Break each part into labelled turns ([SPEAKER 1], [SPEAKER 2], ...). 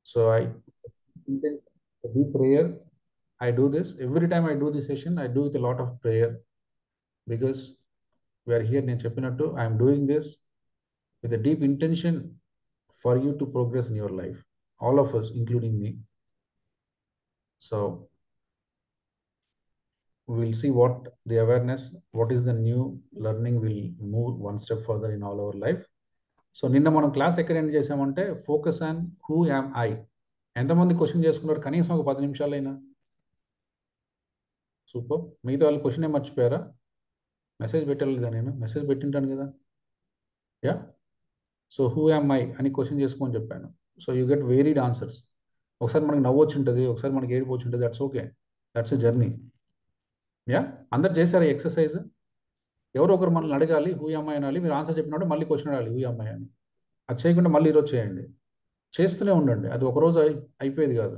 [SPEAKER 1] So I intend to do prayer. I do this every time I do this session. I do with a lot of prayer because we are here. నేను చెప్పినట్టు I am doing this with a deep intention for you to progress in your life, all of us, including me. So we will see what the awareness, what is the new learning will move one step further in all our life. So నిన్న మనం class ఎక్కడ end చేసామంటే focus on who am I. ఎంతమంది question చేసుకున్నారు కనీసం ఒక 10 నిమిషాలైనా? Super. మిగతా వాళ్ళు క్వశ్చన్ ఏం మర్చిపోయారా? మెసేజ్ పెట్టాలి కదా, నేను మెసేజ్ పెట్టింటాను కదా. Yeah. So who am I అని క్వశ్చన్ చేసుకోమని చెప్పాను. So you get varied answers. ఒకసారి మనకి నవ్వచ్చు ఉంటుంది, ఒకసారి మనకి ఏడుపు వచ్చి ఉంటుంది. That's okay, that's a journey. Yeah. అందరు చేశారు ఈ ఎక్సర్సైజ్. ఎవరో ఒకరు మనల్ని అడగాలి హూ యామ్ ఐ అనాలి. మీరు ఆన్సర్ చెప్పినప్పుడు మళ్ళీ క్వశ్చన్ అడగాలి హూ యామ్ ఐ అని. అది చేయకుండా మళ్ళీ ఈరోజు చేయండి. చేస్తూనే ఉండండి. అది ఒకరోజు అయిపోయేది కాదు.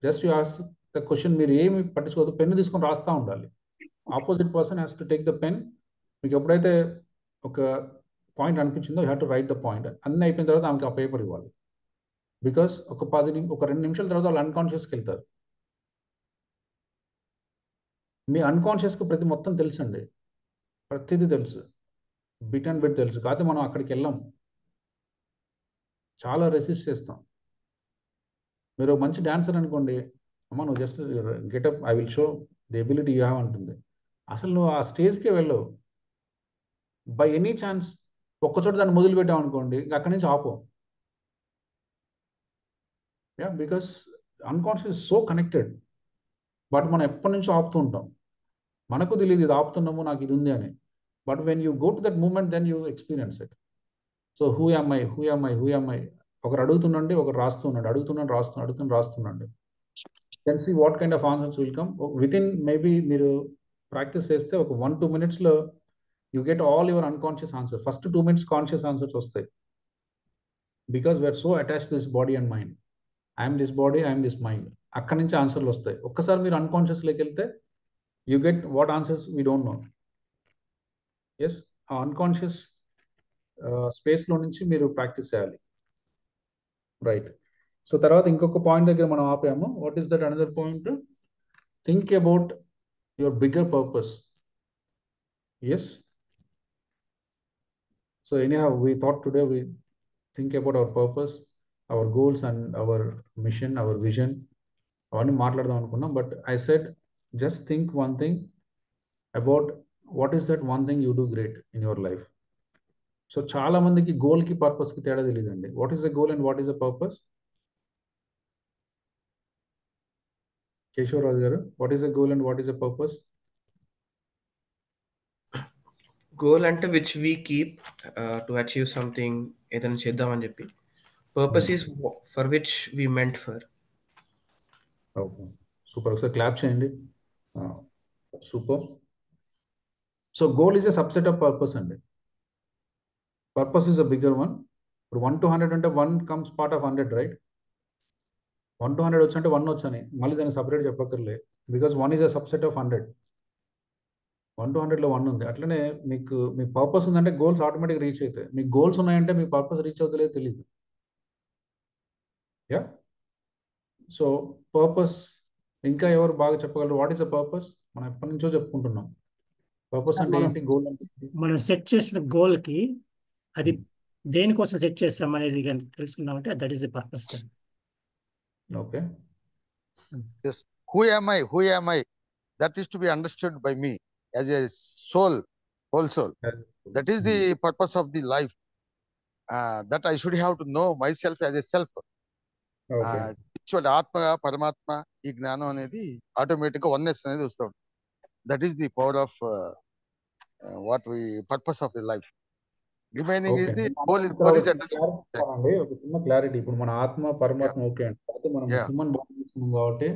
[SPEAKER 1] Just you ask the question. మీరు ఏమి పట్టించుకోవద్దు, పెన్ను తీసుకొని రాస్తూ ఉండాలి. Opposite person has to take the pen. మీకు ఎప్పుడైతే ఒక పాయింట్ అనిపించిందో you have to right the point. అన్నీ అయిపోయిన తర్వాత ఆమెకి ఆ పేపర్ ఇవ్వాలి. బికాస్ ఒక 2 నిమిషాల తర్వాత వాళ్ళు అన్కాన్షియస్కి వెళ్తారు. మీ అన్కాన్షియస్కి ప్రతి మొత్తం తెలుసండి, ప్రతిదీ తెలుసు, బిట్ అండ్ బిట్ తెలుసు. కాకపోతే మనం అక్కడికి వెళ్ళాం, చాలా రెసిస్ట్ చేస్తాం. మీరు ఒక మంచి డాన్సర్ అనుకోండి, అమ్మ నువ్వు just getup, I will show the ability you have అంటుంది. అసలు నువ్వు ఆ స్టేజ్కే వెళ్ళవు. బై ఎనీ ఛాన్స్ ఒక్కచోట దాన్ని మొదలు పెట్టావు అనుకోండి, అక్కడి నుంచి ఆపో. Yeah, because unconscious so connected. But మనం ఎప్పటి నుంచో ఆపుతూ ఉంటాం. మనకు తెలియదు ఇది ఆపుతున్నాము, నాకు ఇది ఉంది అని. But when you go to that moment then you experience it. So who am I, who am I, who am I. ఒకరు అడుగుతుండండి, ఒకరు రాస్తున్నాడు, అడుగుతున్నాడు రాస్తున్నాడు, అడుగుతున్నాడు రాస్తున్నాడు. Then see what kind of answers will come with in. Maybe మీరు practice చేస్తే ఒక 1-2 minutes you get all your unconscious answer. First 2 minutes conscious answers వస్తాయి. Because we are so attach to this body and mind. I'm this body, I'm this mind. అక్కడి నుంచి ఆన్సర్లు వస్తాయి. ఒక్కసారి మీరు అన్కాన్షియస్లోకి వెళ్తే you get what answers we don't know. Yes, ఆ అన్కాన్షియస్ స్పేస్లో నుంచి మీరు ప్రాక్టీస్ చేయాలి. రైట్. సో తర్వాత ఇంకొక పాయింట్ దగ్గర మనం ఆపాము. What is that another point? Think about your bigger purpose. Yes. So anyhow we thought today we think about our purpose, our goals and our mission, our vision. అవన్నీ మాట్లాడదాం అనుకున్నాం. But I said just think one thing about what is that one thing you do great in your life. So చాలా మందికి గోల్కి పర్పస్కి తేడా తెలియదండి. What is the goal and what is the purpose? Keshavaraju గారు, what is the goal and what is the purpose?
[SPEAKER 2] Goal అంటే which we keep to achieve something, ఏదైనా చేద్దామని చెప్పి. Purpose is for which we meant for.
[SPEAKER 1] Okay, super. ఒకసారి clap చేయండి. Super. So goal is a subset of purpose అండి. Purpose is a bigger one. ఇప్పుడు 1 to 100 అంటే 1 comes part of 100, right? 1 to 100 వచ్చంటే 1 వచ్చని మళ్ళీ దాన్ని సపరేట్ చెప్పక్కర్లే. Because 1 is a subset of 100. 1 to 100లో 1 ఉంది. అట్లనే మీకు మీ పర్పస్ ఉందంటే గోల్స్ ఆటోమేటిక్ రీచ్ అవుతాయి. మీకు గోల్స్ ఉన్నాయంటే మీ పర్పస్ రీచ్ అవుతలేదు తెలియదు. యా. సో పర్పస్ ఇంకా ఎవరు బాగా చెప్పగలరు? What is a purpose? మనం ఎప్పటి నుంచో చెప్పుకుంటున్నాం. పర్పస్ అంటే ఏంటి, గోల్ అంటే
[SPEAKER 3] మనం సెట్ చేసిన గోల్కి అది దేనికోసం సెట్ చేస్తాం అనేది కానీ తెలుసుకున్నామంటే that is the purpose.
[SPEAKER 1] Okay.
[SPEAKER 4] Yes. Who am I? Who am I? That is to be understood by me as a soul, whole soul. That is the purpose of the life. That I should have to know myself as a self.
[SPEAKER 1] Okay.
[SPEAKER 4] Actually, Atma, Paramatma, ఈ జ్ఞానం అనేది automatic గా oneness అనేది వస్తుంది. That is the power of what we purpose of the life. Remaining is the goal
[SPEAKER 1] అండి. ఒక చిన్న clarity. ఇప్పుడు మన ఆత్మ పరమాత్మ ఓకే అండి, అయితే మనం హ్యూమన్ బాడీ తీసుకున్నాం కాబట్టి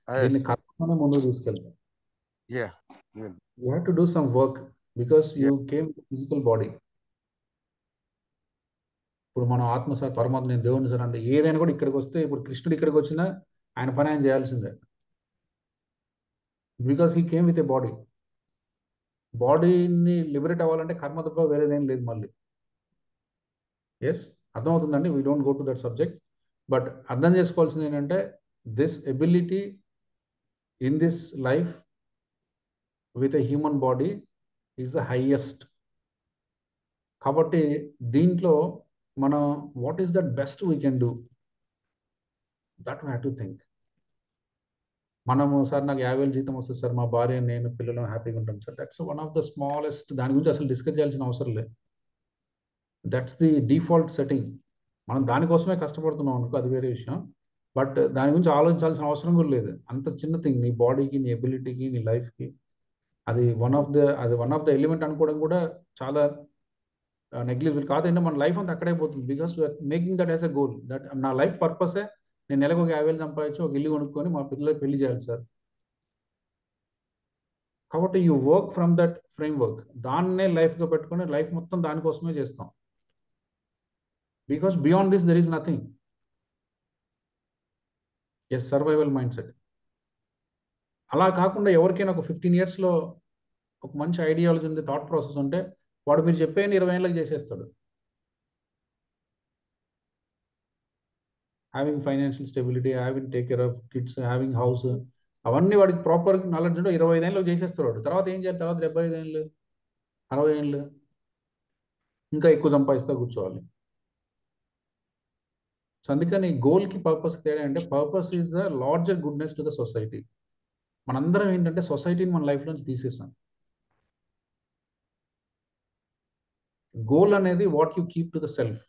[SPEAKER 1] దీన్ని కర్మనే ముందుకు తీసుకెళ్తాం. You have to do some work because you came physical body. ఇప్పుడు మనం ఆత్మ సార్, పరమాత్మ, నేను దేవుని సార్ అంటే ఏదైనా కూడా ఇక్కడికి వస్తే, ఇప్పుడు కృష్ణుడు ఇక్కడికి వచ్చినా ఆయన పని ఆయన చేయాల్సిందే. Because he came with a body. బాడీని లిబరేట్ అవ్వాలంటే కర్మ తప్ప వేరేదేం లేదు మళ్ళీ. ఎస్, అర్థమవుతుందండి. We don't go to that subject. But అర్థం చేసుకోవాల్సింది ఏంటంటే this ability in this life with a human body is the highest. కాబట్టి దీంట్లో మనం what is that best we can do, that we have to think. మనము sir నాకు 50,000 జీతం వస్తుంది సార్, మా భార్య నేను పిల్లలు హ్యాపీగా ఉంటాం sir, that's one of the smallest. దాని గురించి అసలు డిస్కస్ చేయాల్సిన అవసరం లేదు. That's the default setting. మనం దానికోసమే కష్టపడుతున్నాం అనుకో, అది వేరే విషయం. బట్ దాని గురించి ఆలోచించాల్సిన అవసరం కూడా లేదు. అంత చిన్న థింగ్, నీ బాడీకి, నీ ఎబిలిటీకి, నీ లైఫ్కి అది వన్ ఆఫ్ ద ఎలిమెంట్ అనుకోవడం కూడా చాలా నెగ్లిజిబుల్ కాదంటే మన లైఫ్ అంతా అక్కడే పోతుంది. Because we are making that as a goal. That నా లైఫ్ పర్పసే నేను నెలకు ఒక 50,000 సంపాదించి ఒక ఇల్లు కొనుక్కొని మా పిల్లలకు పెళ్లి చేయాలి సార్. కాబట్టి you work from that framework. దాన్నే లైఫ్గా పెట్టుకొని లైఫ్ మొత్తం దానికోసమే చేస్తాం. Because beyond this there is nothing. Yes, survival mindset. అలా కాకుండా ఎవరికైనా ఒక 15 yearsలో ఒక మంచి ఐడియాలజీ ఉంది, థాట్ ప్రాసెస్ ఉంటే వాడు మీరు చెప్పేది 20 ఏళ్ళకి చేసేస్తాడు. Having financial stability, having take care of kids, having house, అవన్నీ వాడికి ప్రాపర్ నాలెడ్జ్ ఉంటే 25 ఏళ్ళకి చేసేస్తాడు వాడు. తర్వాత ఏం చేయాలి? తర్వాత 75 ఏళ్ళు, 60 ఏళ్ళు ఇంకా ఎక్కువ సంపాదిస్తా కూర్చోవాలి. సో అందుకని గోల్కి పర్పస్ తేడా అంటే purpose is the larger goodness to the society. మనందరం ఏంటంటే సొసైటీని మన లైఫ్ నుంచి తీసేసాం. గోల్ అనేది what you keep to the self.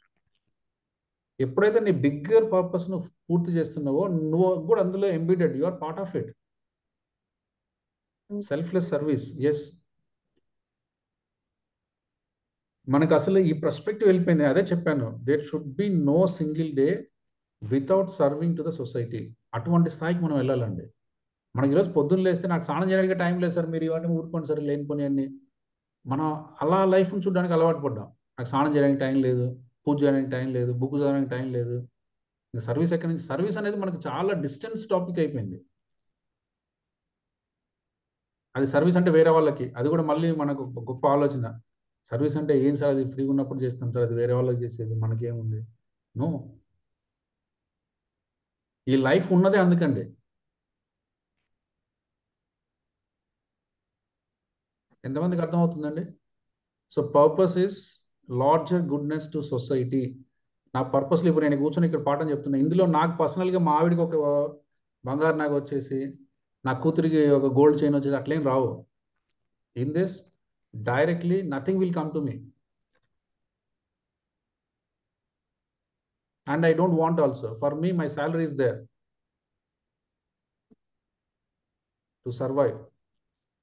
[SPEAKER 1] ఎప్పుడైతే నీ బిగ్గర్ పర్పస్ ను పూర్తి చేస్తున్నావో నువ్వు కూడా అందులో embedded, you are part of it. Selfless service. Yes, మనకు అసలు ఈ పర్స్పెక్టివ్ వెళ్ళిపోయింది. అదే చెప్పాను, there should be no single day without serving to the society. అటువంటి స్థాయికి మనం వెళ్ళాలండి. మనకి ఈరోజు పొద్దున్న లేస్తే నాకు స్నానం చేయడానికి టైం లేదు సార్, మీరు ఇవన్నీ ఊరుకోండి సార్, లేనిపోని అన్ని. మనం అలా లైఫ్ని చూడడానికి అలవాటు పడ్డాం. నాకు స్నానం చేయడానికి టైం లేదు, పూజ చేయడానికి టైం లేదు, బుక్ చదవడానికి టైం లేదు. ఇంకా సర్వీస్ ఎక్కడి నుంచి? సర్వీస్ అనేది మనకు చాలా డిస్టెన్స్ టాపిక్ అయిపోయింది. అది సర్వీస్ అంటే వేరే వాళ్ళకి, అది కూడా మళ్ళీ మనకు గొప్ప ఆలోచన. సర్వీస్ అంటే ఏం సార్, అది ఫ్రీగా ఉన్నప్పుడు చేస్తాం సార్, అది వేరే వాళ్ళకి చేసేది, మనకేముంది? నో, ఈ లైఫ్ ఉన్నదే అందుకండి. ఎంతమందికి అర్థమవుతుందండి? So purpose is larger goodness to society. నా పర్పస్లో ఇప్పుడు నేను కూర్చొని ఇక్కడ పాఠం చెప్తున్నా, ఇందులో నాకు పర్సనల్గా మా ఆవిడికి ఒక బంగారు నాకు వచ్చేసి, నా కూతురికి ఒక గోల్డ్ చైన్ వచ్చేసి అట్లేం రావు. In this directly nothing will come to me. And I don't want also. For me, my salary is there to survive.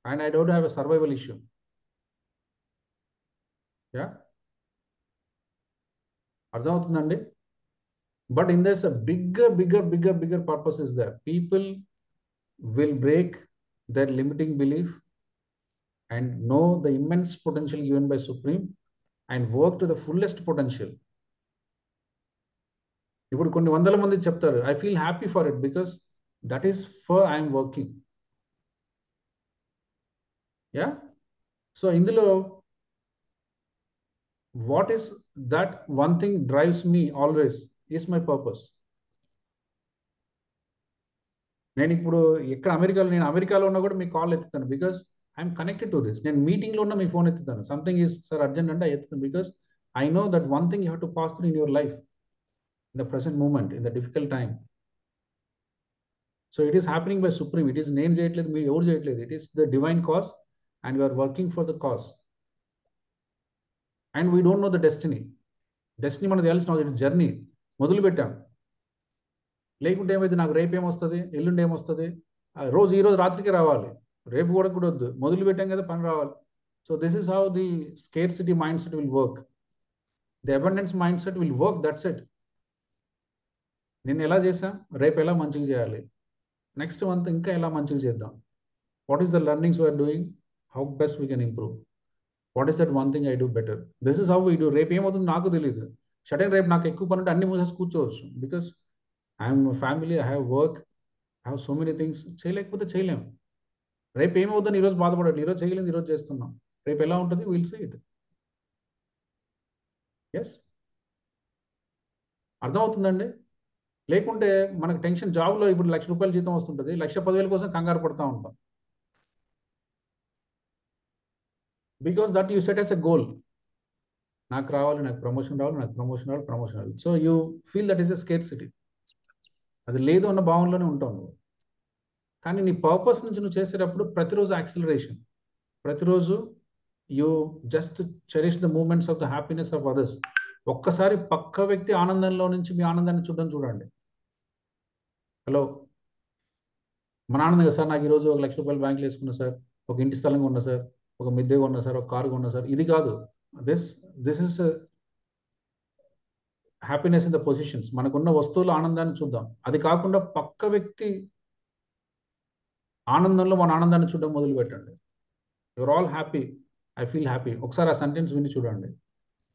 [SPEAKER 1] And I don't have a survival issue. Yeah? అర్థమవుతుందండి? But in this, a bigger purpose is there. People will break their limiting belief and know the immense potential given by Supreme and work to the fullest potential. ఇప్పుడు కొన్ని వందల మంది చెప్తారు, I feel happy for it because that is for I am working. Yeah? So ఇందులో what is that one thing drives me always is my purpose. నేను ఇప్పుడు ఎక్కడ నేను అమెరికాలో ఉన్నా కూడా మీ కాల్ ఎత్తుతాను because I'm connected to this. నేను మీటింగ్లో ఉన్న మీ ఫోన్ ఎత్తుతాను. సంథింగ్ ఈస్ సార్ అర్జెంట్ అంటే ఎత్తుతాను because I know that one thing you have to pass through in your life in the present moment, in the difficult time. So it is happening by supreme. It is నేను చేయట్లేదు, మీరు ఎవరు చేయట్లేదు. It is the divine cause and you are working for the cause. And we don't know the destiny. Destiny మనకు తెలిసిన journey మొదలు పెట్టాం. లేకుంటే ఏమైతే నాకు రేపు ఏమొస్తుంది, ఎల్లుండి ఏమొస్తుంది, ఈ రోజు రాత్రికి రావాలి, రేపు కూడా వద్దు, మొదలు పెట్టాం కదా పని రావాలి. So this is how the scarcity mind set will work. The abundance mind set will work. That's it. నిన్న ఎలా చేసాం, రేపు ఎలా మంచిగా చేయాలి, నెక్స్ట్ మంత్ ఇంకా ఎలా మంచిగా చేద్దాం. What is the learnings we're doing, how best we can improve, what is that one thing I do better. This is how we do. రేపు ఏమవుతుంది నాకు తెలియదు. సడన్ రేపు నాకు ఎక్కువ పని ఉంటే అన్ని మూసేసి కూర్చోవచ్చు. Because I'm family, I have work, I have so many things. చేయలేకపోతే చేయలేము. రేపు ఏమవుతుందని ఈరోజు బాధపడాలి. ఈరోజు చేయలేదు, ఈరోజు చేస్తున్నాం, రేపు ఎలా ఉంటుంది విల్ సీ ఇట్. ఎస్, అర్థమవుతుందండి? లేకుంటే మనకు టెన్షన్, జాబ్లో ఇప్పుడు 1,00,000 రూపాయల జీతం వస్తుంటుంది, 1,10,000 కోసం కంగారు పడుతూ ఉంటాం. Because that you set as a goal. నాకు రావాలి, నాకు ప్రమోషన్ రావాలి, నాకు ప్రమోషన్ రావాలి, ప్రమోషన్ రావాలి. So you feel that is a scarcity. అది లేదు అన్న భావనలోనే ఉంటావు నువ్వు. కానీ నీ పర్పస్ నుంచి నువ్వు చేసేటప్పుడు ప్రతిరోజు యాక్సిలరేషన్, ప్రతిరోజు you just cherish the moments of the happiness of others. ఒక్కసారి పక్క వ్యక్తి ఆనందంలో నుంచి మీ ఆనందాన్ని చూడండి. హలో, మన ఆనందంగా సార్, నాకు ఈరోజు 1,00,000 రూపాయలు బ్యాంకులో వేసుకున్నా సార్, ఒక ఇంటి స్థలంగా ఉన్నా సార్, ఒక మిద్దెగా ఉన్నా సార్, ఒక కారుగా ఉన్నా సార్. ఇది కాదు. This is happiness in the positions. మనకున్న వస్తువుల ఆనందాన్ని చూద్దాం. అది కాకుండా పక్క వ్యక్తి ఆనందంలో మన ఆనందాన్ని చూడడం మొదలు పెట్టండి. Your all happy, I feel happy. ఒకసారి ఆ సెంటెన్స్ విని చూడండి.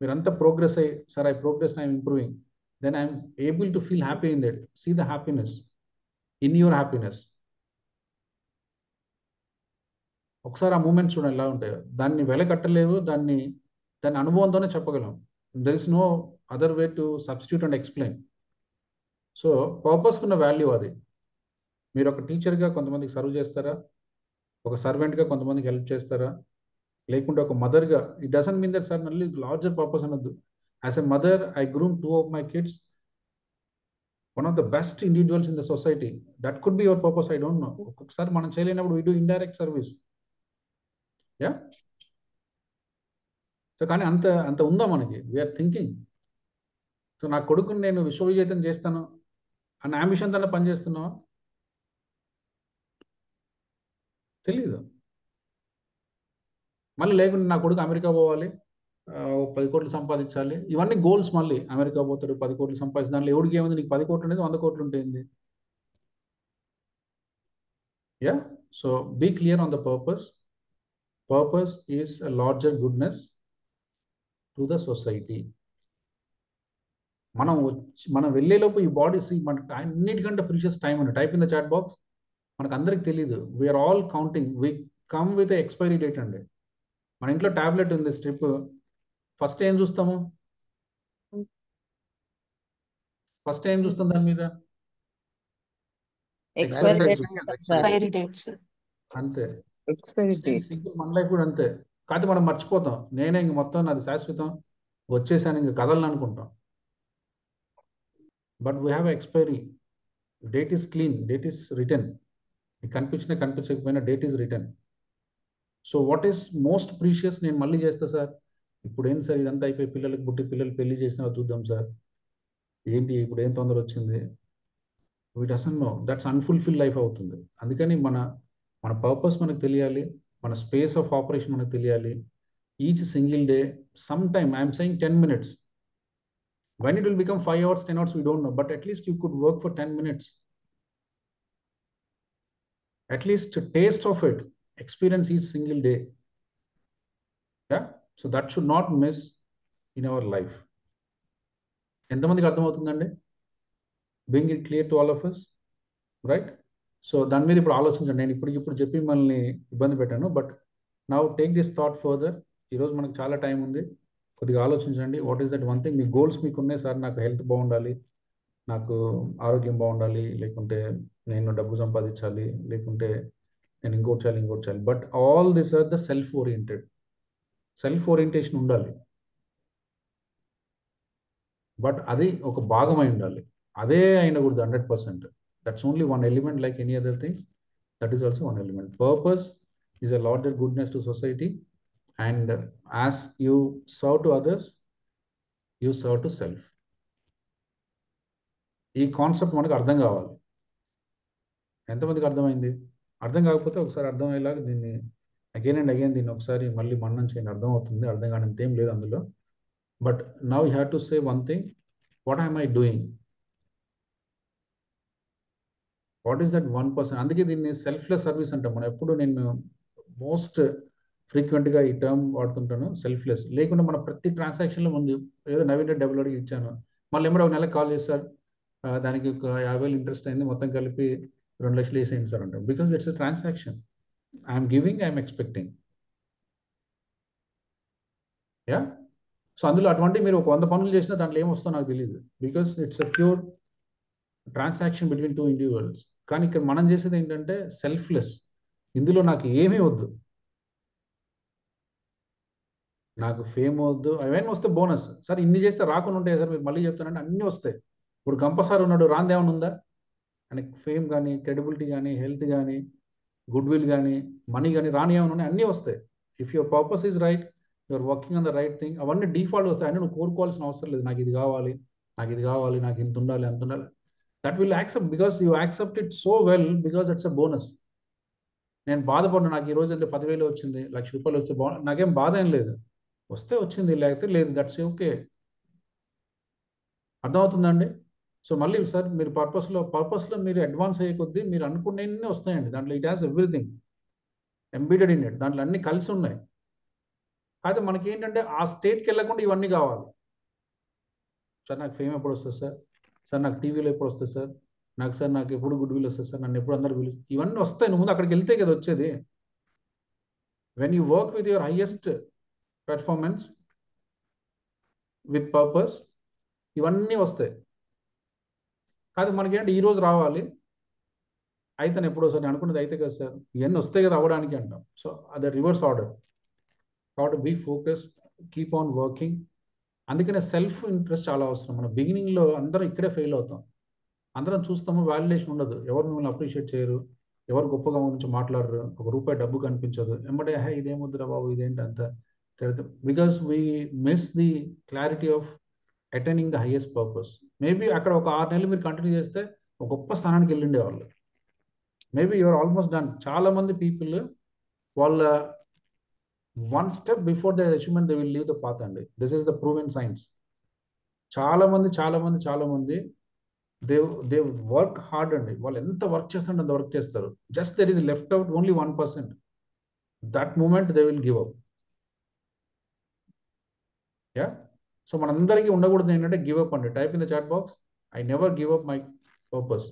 [SPEAKER 1] మీరంతా ప్రోగ్రెస్ అయ్యి, sir I progress, I'm improving, then I'm able to feel happy in that. See the happiness in your happiness. ఒకసారి ఆ మూమెంట్స్ చూడండి ఎలా ఉంటాయో. దాన్ని వెలకట్టలేవు, దాన్ని అనుభవంతోనే చెప్పగలం. There is no other way to substitute and explain. So పర్పస్కున్న వాల్యూ అది. మీరు ఒక టీచర్గా కొంతమందికి సర్వ్ చేస్తారా, ఒక సర్వెంట్గా కొంతమందికి హెల్ప్ చేస్తారా, లేకుంటే ఒక మదర్గా. It doesn't mean that sir మళ్ళీ లార్జర్ పర్పస్ అనొద్దు. As a mother, I groom 2 of my kids, one of the best individuals in the society. That could be your purpose, I don't know. ఒక్కొక్కసారి మనం చేయలేనప్పుడు we do indirect service. Yeah. So కానీ అంత ఉందా మనకి? We are thinking. So నా కొడుకుని నేను విశ్వవిజేతం చేస్తాను అన్న అంబిషన్ తోనే పనిచేస్తున్నావా? తెలీదు. మళ్ళీ లేకుండా నా కొడుకు అమెరికా పోవాలి, 10 కోట్లు సంపాదించాలి, ఇవన్నీ గోల్స్. మళ్ళీ అమెరికా పోతాడు, 10 కోట్లు సంపాదించి, దాంట్లో ఎవడికి ఏముంది? నీకు 10 కోట్లు అనేది 100 కోట్లు ఉంటుంది. Yeah. So be clear on the purpose. Purpose is a larger goodness to the society. మనం వెళ్ళేలోపు ఈ బాడీ మనకి అన్నిటికంటే ప్రీషియస్ టైం అని type in the chat box. మనకు అందరికి తెలియదు. We're all counting. We come with expiry date అండి. మన ఇంట్లో టాబ్లెట్ ఉంది, స్ట్రిప్. ఫస్ట్ ఏం చూస్తాము? దాని మీద
[SPEAKER 5] expiry dates.
[SPEAKER 1] అంతే.
[SPEAKER 5] Expiry date.
[SPEAKER 1] మన లైఫ్ కూడా అంతే. కాదు, మనం మర్చిపోతాం. నేనే ఇంక మొత్తం నాది శాశ్వతం, వచ్చేసాను, ఇంక కదలను అనుకుంటాం. But we have expiry date. Is clean, date is return. కనిపించకపోయినా date is return. So what is most precious? నేను మళ్ళీ చేస్తా సార్. ఇప్పుడు ఏంటి సార్ ఇదంతా అయిపోయి పిల్లలు పెళ్లి చేసినా చూద్దాం సార్. ఏంటి ఇప్పుడు ఏం తొందర వచ్చింది? We doesn't know. That's unfulfil life అవుతుంది. అందుకని మన పర్పస్ మనకు తెలియాలి, మన స్పేస్ ఆఫ్ ఆపరేషన్ మనకు తెలియాలి. Each single day, some time I'm saying 10 minutes. When it will become 5 hours, 10 hours, we don't know. But at least you could work for 10 minutes. At least a taste of it. Experience each single day. Yeah. So that should not miss in our life. ఎంతమందికి అర్థమవుతుందండి? Bring it clear to all of us. Right? So దాని మీద ఇప్పుడు ఆలోచించండి. నేను ఇప్పుడు చెప్పి మనల్ని ఇబ్బంది పెట్టాను. But now take this thought further. ఈరోజు మనకు చాలా టైం ఉంది. కొద్దిగా ఆలోచించండి. What is that one thing? Me goals మీకు ఉన్నాయి సార్. నాకు హెల్త్ బాగుండాలి, నాకు ఆరోగ్యం బాగుండాలి, లేకుంటే నేను డబ్బు సంపాదించాలి, లేకుంటే నేను ఇంకోటి చేయాలి. But all this are the self orientation ఉండాలి. బట్ అది ఒక భాగమై ఉండాలి. అదే అయినకూడదు 100%. That's only one element like any other things. That is also one element. Purpose is a larger goodness to society. And as you serve to others, you serve to self. ఈ concept మనకు అర్థం కావాలి. ఎంతమందికి అర్థమైంది? అర్థం కాకపోతే ఒకసారి అర్థమయ్యేలాగా దీన్ని అగైన్ అండ్ అగైన్ దీన్ని ఒకసారి మళ్ళీ మన్నం చేయండి. అర్థం అవుతుంది. అర్థం కానంత ఏం లేదు అందులో. But now you have to say one thing. What I'm I doing? What is that 1%? అందుకే దీన్ని సెల్ఫ్లెస్ సర్వీస్ అంటాం మనం. ఎప్పుడు నేను మోస్ట్ ఫ్రీక్వెంట్గా ఈ టర్మ్ వాడుతుంటాను, సెల్ఫ్లెస్. లేకుండా మన ప్రతి ట్రాన్సాక్షన్లో ముందు ఏదో నవీన్ డబ్బులు అడిగి ఇచ్చాను, మళ్ళీ ఏమో ఒక నెలకు కాల్ చేస్తారు, దానికి ఒక 50,000 ఇంట్రెస్ట్ అయింది, మొత్తం కలిపి 2 లక్షలు వేసేయండి సార్ అంటాం. Because it's a transaction. I'm giving, I'm expecting. Yeah. So అందులో అటువంటి మీరు ఒక 100 పనులు చేసినా దాంట్లో ఏమొస్తుందో నాకు తెలియదు. Because it's a pure transaction between two individuals. కానీ ఇక్కడ మనం చేసేది ఏంటంటే సెల్ఫ్లెస్. ఇందులో నాకు ఏమీ వద్దు, నాకు ఫేమ్ వద్దు, అవన్నీ వస్తే బోనస్. సార్ ఇన్ని చేస్తే రాకుండా ఉంటాయి సార్, మీరు మళ్ళీ చెప్తానంటే అన్నీ వస్తాయి. ఇప్పుడు గంపసారి ఉన్నాడు, రాందేమని ఉందా? ఆయనకి ఫేమ్ కానీ, క్రెడిబిలిటీ కానీ, హెల్త్ కానీ, గుడ్ విల్ కానీ, మనీ కానీ రాని ఏమైనా ఉన్నాయి, అన్నీ వస్తాయి. If your purpose is right, your working on the right thing, అవన్నీ డిఫాల్ట్ వస్తాయి. అన్నీ నువ్వు కోరుకోవాల్సిన అవసరం లేదు. నాకు ఇది కావాలి, నాకు ఇది కావాలి, నాకు ఇంత ఉండాలి, అంత ఉండాలి. That will accept because you accept it so well, because it's a bonus. నేను బాధపడ్డా, నాకు ఈ రోజు అంటే 10,000 వచ్చింది, ₹1,00,000 వచ్చి నాకేం బాధ ఏం లేదు. వస్తే వచ్చింది, లేకపోతే లేదు, దట్స్ ఓకే. అర్థమవుతుందండి? సో మళ్ళీ సార్ మీరు పర్పస్లో మీరు అడ్వాన్స్ అయ్యే కొద్దీ మీరు అనుకునేవి వస్తాయండి. దాంట్లో it has everything embedded in it, దాంట్లో అన్ని కలిసి ఉన్నాయి. అయితే మనకి ఏంటంటే ఆ స్టేట్కి వెళ్ళకుండా ఇవన్నీ కావాలి. సార్ నాకు ఫేమ్ ఎప్పుడు వస్తుంది సార్, సార్ నాకు టీవీలో ఎప్పుడు వస్తుంది సార్, నాకు ఎప్పుడు గుడ్ విల్ వస్తుంది సార్, నన్ను ఎప్పుడు అందరు విల్, ఇవన్నీ వస్తాయి. నువ్వు ముందు అక్కడికి వెళ్తే కదా వచ్చేది. When you work with your highest performance with purpose, ఇవన్నీ వస్తాయి. కాదు మనకేంటి ఈ రోజు రావాలి, అయితే ఎప్పుడో సార్ నేను అనుకున్నది అయితే కదా సార్, ఇవన్నీ వస్తాయి కదా అవ్వడానికి అంటాం. సో అది రివర్స్ ఆర్డర్. కాబట్టి be focus, keep on working. అందుకనే సెల్ఫ్ ఇంట్రెస్ట్ చాలా అవసరం. మన బిగినింగ్లో అందరం ఇక్కడే ఫెయిల్ అవుతాం. అందరం చూస్తాము, వాల్యుయేషన్ ఉండదు, ఎవరు మిమ్మల్ని అప్రిషియేట్ చేయరు, ఎవరు గొప్పగా గురించి మాట్లాడరు, ₹1 డబ్బు కనిపించదు, ఏమంటే ఇదేమొద్దురా బాబు, ఇదేంటి అంత because we miss the clarity of attaining the highest purpose. Maybe అక్కడ ఒక 6 నెలలు మీరు కంటిన్యూ చేస్తే ఒక గొప్ప స్థానానికి వెళ్ళిండే వాళ్ళు. Maybe you're almost done. చాలా మంది పీపుల్ వాళ్ళ 1 step before the achievement they will leave the path అండి. This is the proven science. చాలా మంది దే వర్క్ హార్డ్ అండి. వాళ్ళు ఎంత వర్క్ చేస్తారంటే అంత వర్క్ చేస్తారు. Just there is left out only 1%. That moment they will give up. Yeah, so మనందరికీ ఉండకూడదు ఏంటంటే గివ్ అప్ అండి. Type in the chat box, I never give up my purpose.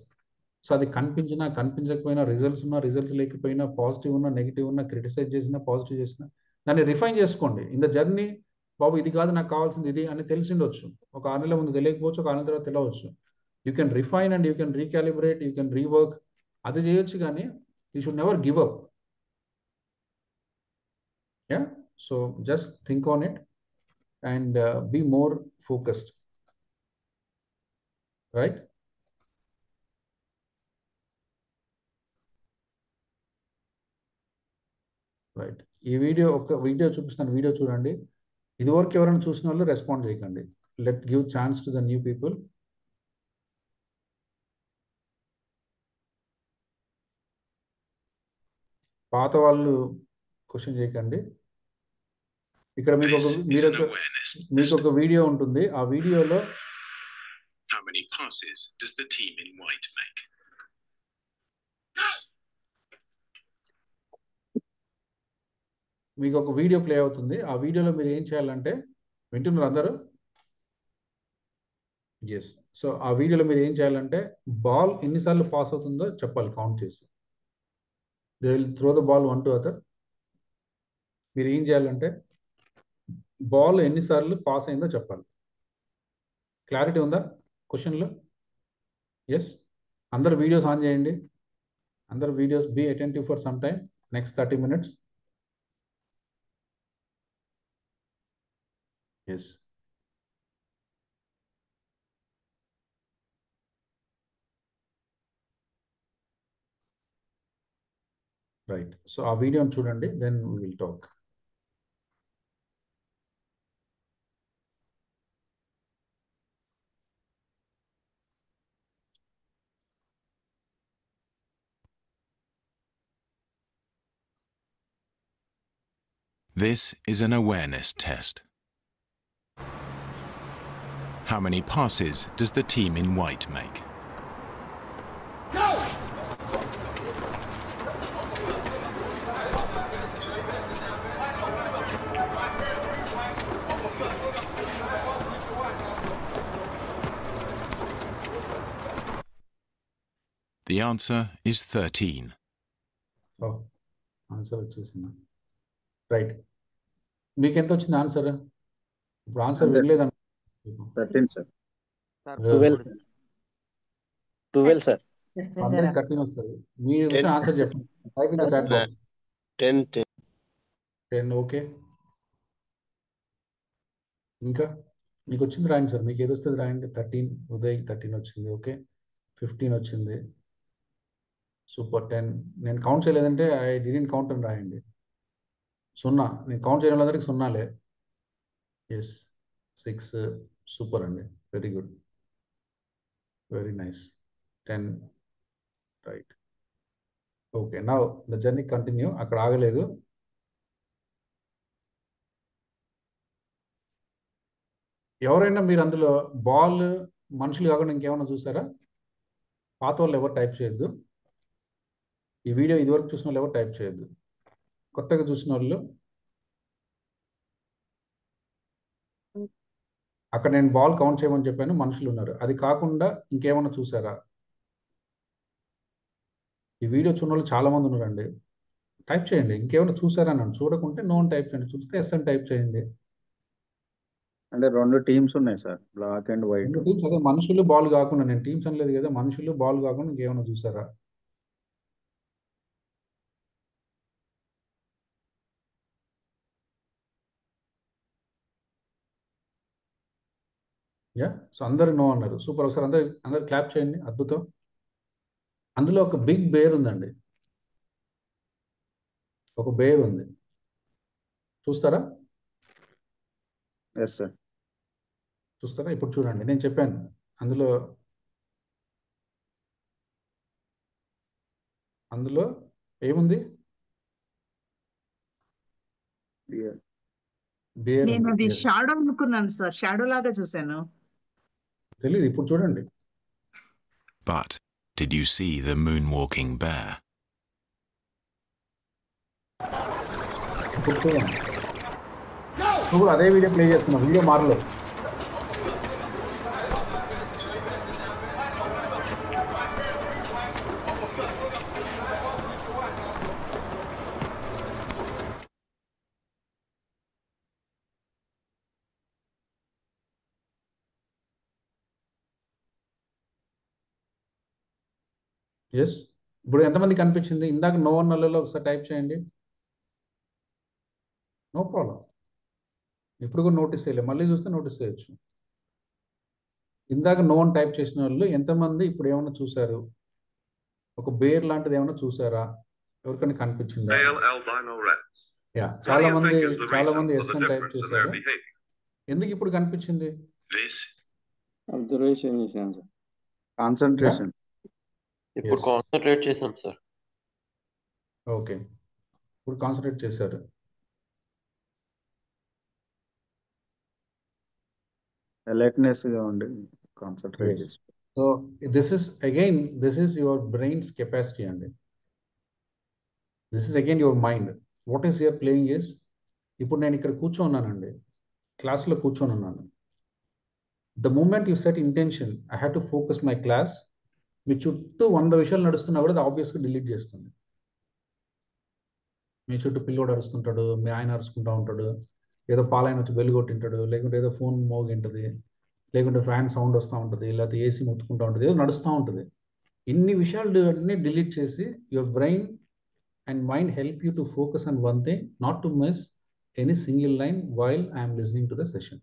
[SPEAKER 1] So అది కనిపించినా కనిపించకపోయినా, రిజల్ట్స్ ఉన్నా రిజల్ట్స్ లేకపోయినా, పాజిటివ్ ఉన్నా నెగిటివ్ ఉన్నా, క్రిటిసైజ్ చేసినా పాజిటివ్ చేసినా, దాన్ని రిఫైన్ చేసుకోండి. ఇన్ ద జర్నీ బాబు ఇది కాదు నాకు కావాల్సింది ఇది అని తెలిసిండొచ్చు, ఒక 6 నెలల ముందు తెలియకపోవచ్చు, ఒక 6 నెలల తర్వాత తెలియవచ్చు. You can refine and you can recalibrate, you can rework, అది చేయొచ్చు. కానీ you should never give up. Yeah, so just think on it and be more focused, right? Right. ఈ వీడియో చూపిస్తాను, వీడియో చూడండి. ఇదివరకు ఎవరైనా చూసిన వాళ్ళు రెస్పాండ్ చేయకండి. Let give chance to the new people. పాత వాళ్ళు క్వశ్చన్ చేయకండి. ఇక్కడ మీకు ఒక వీడియో ఉంటుంది. ఆ వీడియోలో
[SPEAKER 6] How many passes does the team in white make?
[SPEAKER 1] మీకు ఒక వీడియో ప్లే అవుతుంది. ఆ వీడియోలో మీరు ఏం చేయాలంటే, వింటున్నారు అందరూ? ఎస్. సో ఆ వీడియోలో మీరు ఏం చేయాలంటే, బాల్ ఎన్నిసార్లు పాస్ అవుతుందో చెప్పాలి కౌంట్ చేసి. They will throw the ball one to other. మీరు ఏం చేయాలంటే బాల్ ఎన్నిసార్లు పాస్ అయిందో చెప్పాలి. క్లారిటీ ఉందా క్వశ్చన్లో? ఎస్. అందరు వీడియోస్ ఆన్ చేయండి. అందరు videos be attentive for some time, next 30 minutes. Yes. Right. So ఆ వీడియోని చూడండి, then we will talk.
[SPEAKER 6] This is an awareness test. How many passes does the team in white make? Go! The answer is 13.
[SPEAKER 1] Answer వచ్చేసింది. Right. మీకు ఎంత వచ్చింది answer? ఇప్పుడు answer వినలేదన్న
[SPEAKER 7] 13 sir.
[SPEAKER 1] 12.
[SPEAKER 7] 12 sir.
[SPEAKER 1] అందరికి 13 వస్తుంది. మీరు వచ్చిన ఆన్సర్ చెప్పండి. Type in the chat box. 10 okay. ఇంకా మీకు వచ్చింది రాయండి సార్. మీకు ఏది వస్తుంది రాయండి. 13 ఉదయ్ 13 వచ్చింది. ఓకే 15 వచ్చింది. సూపర్. 10 నేను కౌంట్ చేయలేదంటే ఐ డిడెంట్ కౌంట్ అని రాయండి. 0 నేను కౌంట్ చేయడం అందరికి 0లే. ఎస్ 6 సూపర్ అండి. Very good, very nice. 10 right. Okay now the journey continue. అక్కడ ఆగలేదు. ఎవరైనా మీరు అందులో బాల్ మనుషులు కాకుండా ఇంకేమైనా చూసారా? పాత వాళ్ళు ఎవరు టైప్ చేయొద్దు. ఈ వీడియో ఇదివరకు చూసిన వాళ్ళు ఎవరు టైప్ చేయొద్దు. కొత్తగా చూసిన వాళ్ళు అక్కడ నేను బాల్ కౌంట్ చేయమని చెప్పాను, మనుషులు ఉన్నారు. అది కాకుండా ఇంకేమైనా చూసారా? ఈ వీడియో చూసిన వాళ్ళు చాలా మంది ఉన్నారండి. టైప్ చేయండి. ఇంకేమైనా చూసారా నన్ను చూడకుంటే నో అని టైప్ చేయండి, చూస్తే ఎస్ అని టైప్ చేయండి.
[SPEAKER 8] అంటే 2 టీమ్స్ ఉన్నాయి sir, black and white.
[SPEAKER 1] 2 teams అదే మనుషులు బాల్ కాకుండా. నేను టీమ్స్ అనలేదు కదా, మనుషులు బాల్ కాకుండా ఇంకేమైనా చూసారా? యా సో అందరు నో అన్నారు. సూపర్. ఒకసారి అందరు క్లాప్ చేయండి. అద్భుతం. అందులో ఒక బిగ్ బేర్ ఉందండి. ఒక బేర్ ఉంది, చూస్తారా?
[SPEAKER 8] Yes sir.
[SPEAKER 1] చూస్తారా? ఇప్పుడు చూడండి, నేను చెప్పాను అందులో ఏముంది? బేర్
[SPEAKER 5] నేను
[SPEAKER 1] ఉంది.
[SPEAKER 5] అది
[SPEAKER 1] Yes.
[SPEAKER 5] షాడో అనుకున్నాను సార్, షాడో లాగా చూసాను.
[SPEAKER 1] తెలీదు, ఇప్పుడు చూడండి.
[SPEAKER 6] But did you see the moonwalking bear?
[SPEAKER 1] ఇప్పుడు చూడండి. ఇప్పుడు అదే వీడియో ప్లే చేస్తున్నాం, వీడియో మారలేదు. ఎస్. ఇప్పుడు ఎంతమంది కనిపించింది? ఇందాక నో అన్నలలో ఒకసారి టైప్ చేయండి. No problem. ఇప్పుడు కూడా నోటీస్ చేయలేదు, మళ్ళీ చూస్తే నోటీస్ చేయొచ్చు. ఇందాక నో అని టైప్ చేసిన వాళ్ళు ఎంతమంది ఇప్పుడు ఏమైనా చూసారు? ఒక బేర్ లాంటిది ఏమైనా చూసారా? ఎవరికైనా కనిపించిందా? యా చాలా మంది ఎస్ అని టైప్ చేశారు. ఎందుకు ఇప్పుడు కనిపించింది?
[SPEAKER 8] అబ్జర్వేషన్ చేశాను సార్. కాన్సంట్రేషన్.
[SPEAKER 9] ఇప్పుడు కాన్సన్ట్రేట్ చేసాం సార్.
[SPEAKER 1] ఓకే, ఇప్పుడు కాన్సన్ట్రేట్ చేశారు.
[SPEAKER 8] అలర్ట్నెస్ గా ఉండి కాన్సంట్రేట్
[SPEAKER 1] Yes.
[SPEAKER 8] చేసి.
[SPEAKER 1] So this is your brain's capacity అండి. This is again your mind. What is here playing is, ఇప్పుడు నేను ఇక్కడ కూర్చోన్నానండి, క్లాస్లో కూర్చొని ఉన్నాను. The moment you set intention, I have to focus my class, మీ చుట్టూ 100 విషయాలు నడుస్తున్నా కూడా అది ఆబ్వియస్గా డిలీట్ చేస్తుంది. మీ చుట్టూ పిల్లోడు అరుస్తుంటాడు, మీ ఆయన అరుచుకుంటూ ఉంటాడు, ఏదో పాలైన వచ్చి బెల్లు కొట్టింటాడు, లేకుంటే ఏదో ఫోన్ మోగింటుంది, లేకుంటే ఫ్యాన్ సౌండ్ వస్తూ ఉంటుంది, లేకపోతే ఏసీ ముట్టుకుంటూ ఉంటుంది, ఏదో నడుస్తూ ఉంటుంది. ఇన్ని విషయాలు అన్నీ డిలీట్ చేసి your brain and mind help you to focus on one thing, not to miss any single line while I'm listening to the session.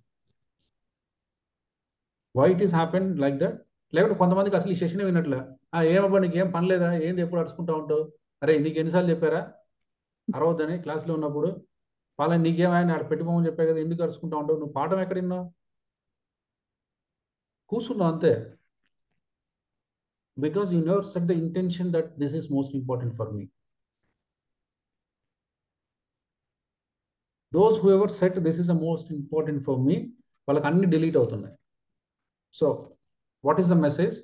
[SPEAKER 1] Why it is happen like that? లేకుంటే కొంతమందికి అసలు ఈ సెషన్ వినట్లే, ఏమబ్బా నీకు ఏం పని లేదా, ఏంది ఎప్పుడు అరుచుకుంటూ ఉంటావు, అరే నీకు ఎన్నిసార్లు చెప్పారా అరవద్దని క్లాస్లో ఉన్నప్పుడు, వాళ్ళని నీకేమైనా ఆడ పెట్టిపోమని చెప్పా కదా, ఎందుకు అరుచుకుంటూ ఉంటావు, నువ్వు పాఠం ఎక్కడ విన్నావు? కూర్చున్నావు అంతే. Because you never set the intention that this is most important for me. Those who ever set this is the most important for me, వాళ్ళకి అన్ని డిలీట్ అవుతున్నాయి. So what is the message?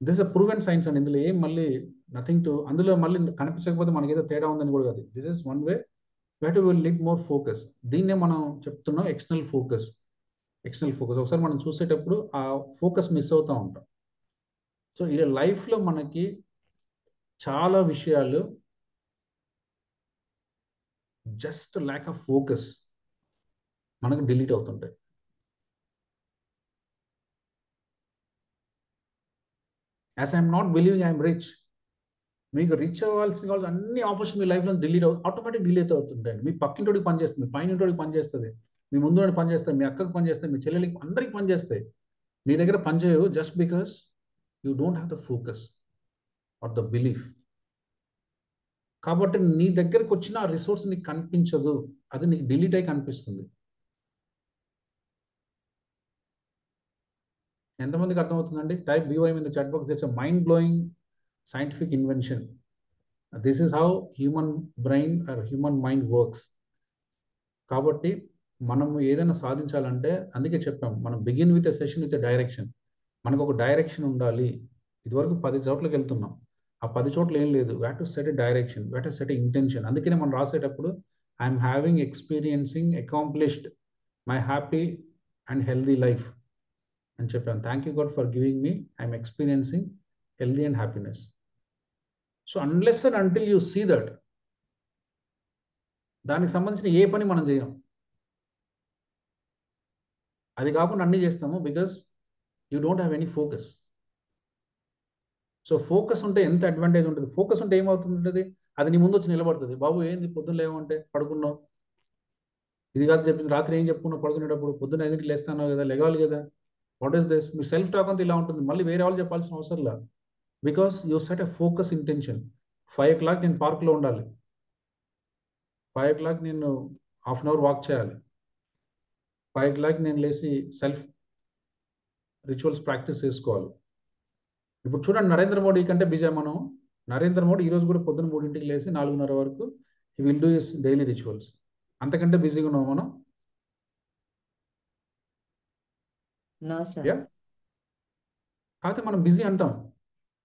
[SPEAKER 1] This a proven science అండి. ఇందులో ఏం మళ్ళీ nothing to, అందులో మళ్ళీ కనిపించకపోతే మనకి ఏదో తేడా ఉందని కూడా కాదు. This is one way to will live more focus. దీన్నే మనం చెప్తున్నాం ఎక్స్టర్నల్ ఫోకస్. ఒకసారి మనం చూసేటప్పుడు ఆ ఫోకస్ మిస్ అవుతూ ఉంటాం. సో ఈ లైఫ్లో మనకి చాలా విషయాలు జస్ట్ ల్యాక్ ఆఫ్ ఫోకస్ మనకు డిలీట్ అవుతుంటాయి. As I'm not believing I'm rich. మీకు రిచ్ అవ్వాల్సిన కావాలి అన్ని ఆపర్చునిటీ మీ లైఫ్లో డిలీట్ ఆటోమేటిక్ డిలీట్ అవుతుంటాయండి. మీ పక్కింటోడికి పని చేస్తుంది, మీ పైన ఇంటోడికి పని చేస్తుంది, మీ ముందు పని చేస్తుంది, మీ అక్కకి పని చేస్తుంది, మీ చెల్లెలకి అందరికి పని చేస్తాయి. మీ దగ్గర పని చేయవు just because you don't have the focus or the belief. కాబట్టి నీ దగ్గరకు వచ్చిన ఆ రిసోర్స్ నీకు కనిపించదు, అది నీకు డిలీట్ అయి కనిపిస్తుంది. ఎంతమందికి అర్థమవుతుందండి? Type BYM in the chat box. It's a mind-blowing scientific invention. This is how human brain or human mind works. కాబట్టి మనము ఏదైనా సాధించాలంటే అందుకే చెప్పాం, మనం begin with a session with a direction. మనకు ఒక డైరెక్షన్ ఉండాలి. ఇదివరకు 10 చోట్లకి వెళ్తున్నాం, ఆ 10 చోట్ల ఏం లేదు. We have to set a direction, we have to set a intention. అందుకనే మనం రాసేటప్పుడు I'm having experiencing accomplished my happy and healthy life అని చెప్పాను. Thank you God for giving me, I'm experiencing healthy and happiness. So unless and until you see that, దానికి సంబంధించిన ఏ పని మనం చేయం. అది కాకుండా అన్నీ చేస్తాము because you don't have any focus. So focus ఉంటే ఎంత అడ్వాంటేజ్ ఉంటుంది. ఫోకస్ ఉంటే ఏమవుతుంటుంది, అది నీ ముందు వచ్చి నిలబడుతుంది. బాబు ఏంది పొద్దున్న లేవంటే పడుకున్నావు, ఇది కాదు చెప్పింది, రాత్రి ఏం చెప్పుకున్నావు పడుకునేటప్పుడు, పొద్దున్న 5ంటికి లేస్తాను కదా, లెగాలి కదా, what is this. Me self talk అంతా ఇలా ఉంటుంది, మళ్ళీ వేరే వాళ్ళు చెప్పాల్సిన అవసరం లేదు. Because you set a focus intention. 5 o'clock నేను పార్క్లో ఉండాలి, 5 o'clock నేను ½ an hour వాక్ చేయాలి, 5 o'clock నేను లేచి సెల్ఫ్ రిచువల్స్ ప్రాక్టీస్ చేసుకోవాలి. ఇప్పుడు చూడండి, నరేంద్ర మోడీ కంటే బిజీ మనం. నరేంద్ర మోడీ ఈరోజు కూడా పొద్దున్న 3ంటికి లేచి 4:30 వరకు he will do his daily rituals. అంతకంటే బిజీగా ఉన్నాం మనం. కాకపోతే మనం బిజీ అంటాం.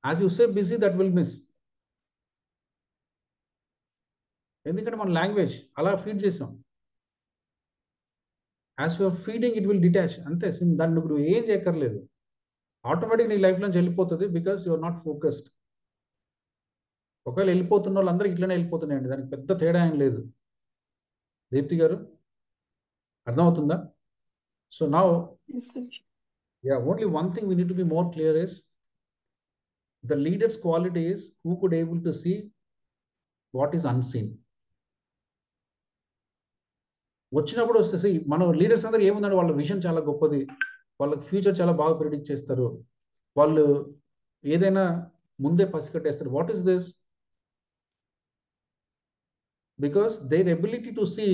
[SPEAKER 1] As you say busy that will miss. ఎందుకంటే మన లాంగ్వేజ్ అలా ఫీడ్ చేసాం. As you're feeding it will detach, అంతే. దాన్ని నువ్వు ఏం చేయక్కర్లేదు, ఆటోమేటిక్ నీ లైఫ్ నుంచి వెళ్ళిపోతుంది. Because you are not focused. ఒకవేళ వెళ్ళిపోతున్న వాళ్ళందరూ ఇట్లనే వెళ్ళిపోతున్నాయండి, దానికి పెద్ద తేడా ఏం లేదు. దీప్తి గారు అర్థమవుతుందా? So now only one thing we need to be more clear is the leaders quality is who could able to see what is unseen. వచ్చినప్పుడు వచ్చేసి మన లీడర్స్ అందరూ ఏముందంటే వాళ్ళ విజన్ చాలా గొప్పది, వాళ్ళకి ఫ్యూచర్ చాలా బాగా ప్రిడిక్ట్ చేస్తారు, వాళ్ళు ఏదైనా ముందే పసిగట్టేస్తారు. What is this? Because their ability to see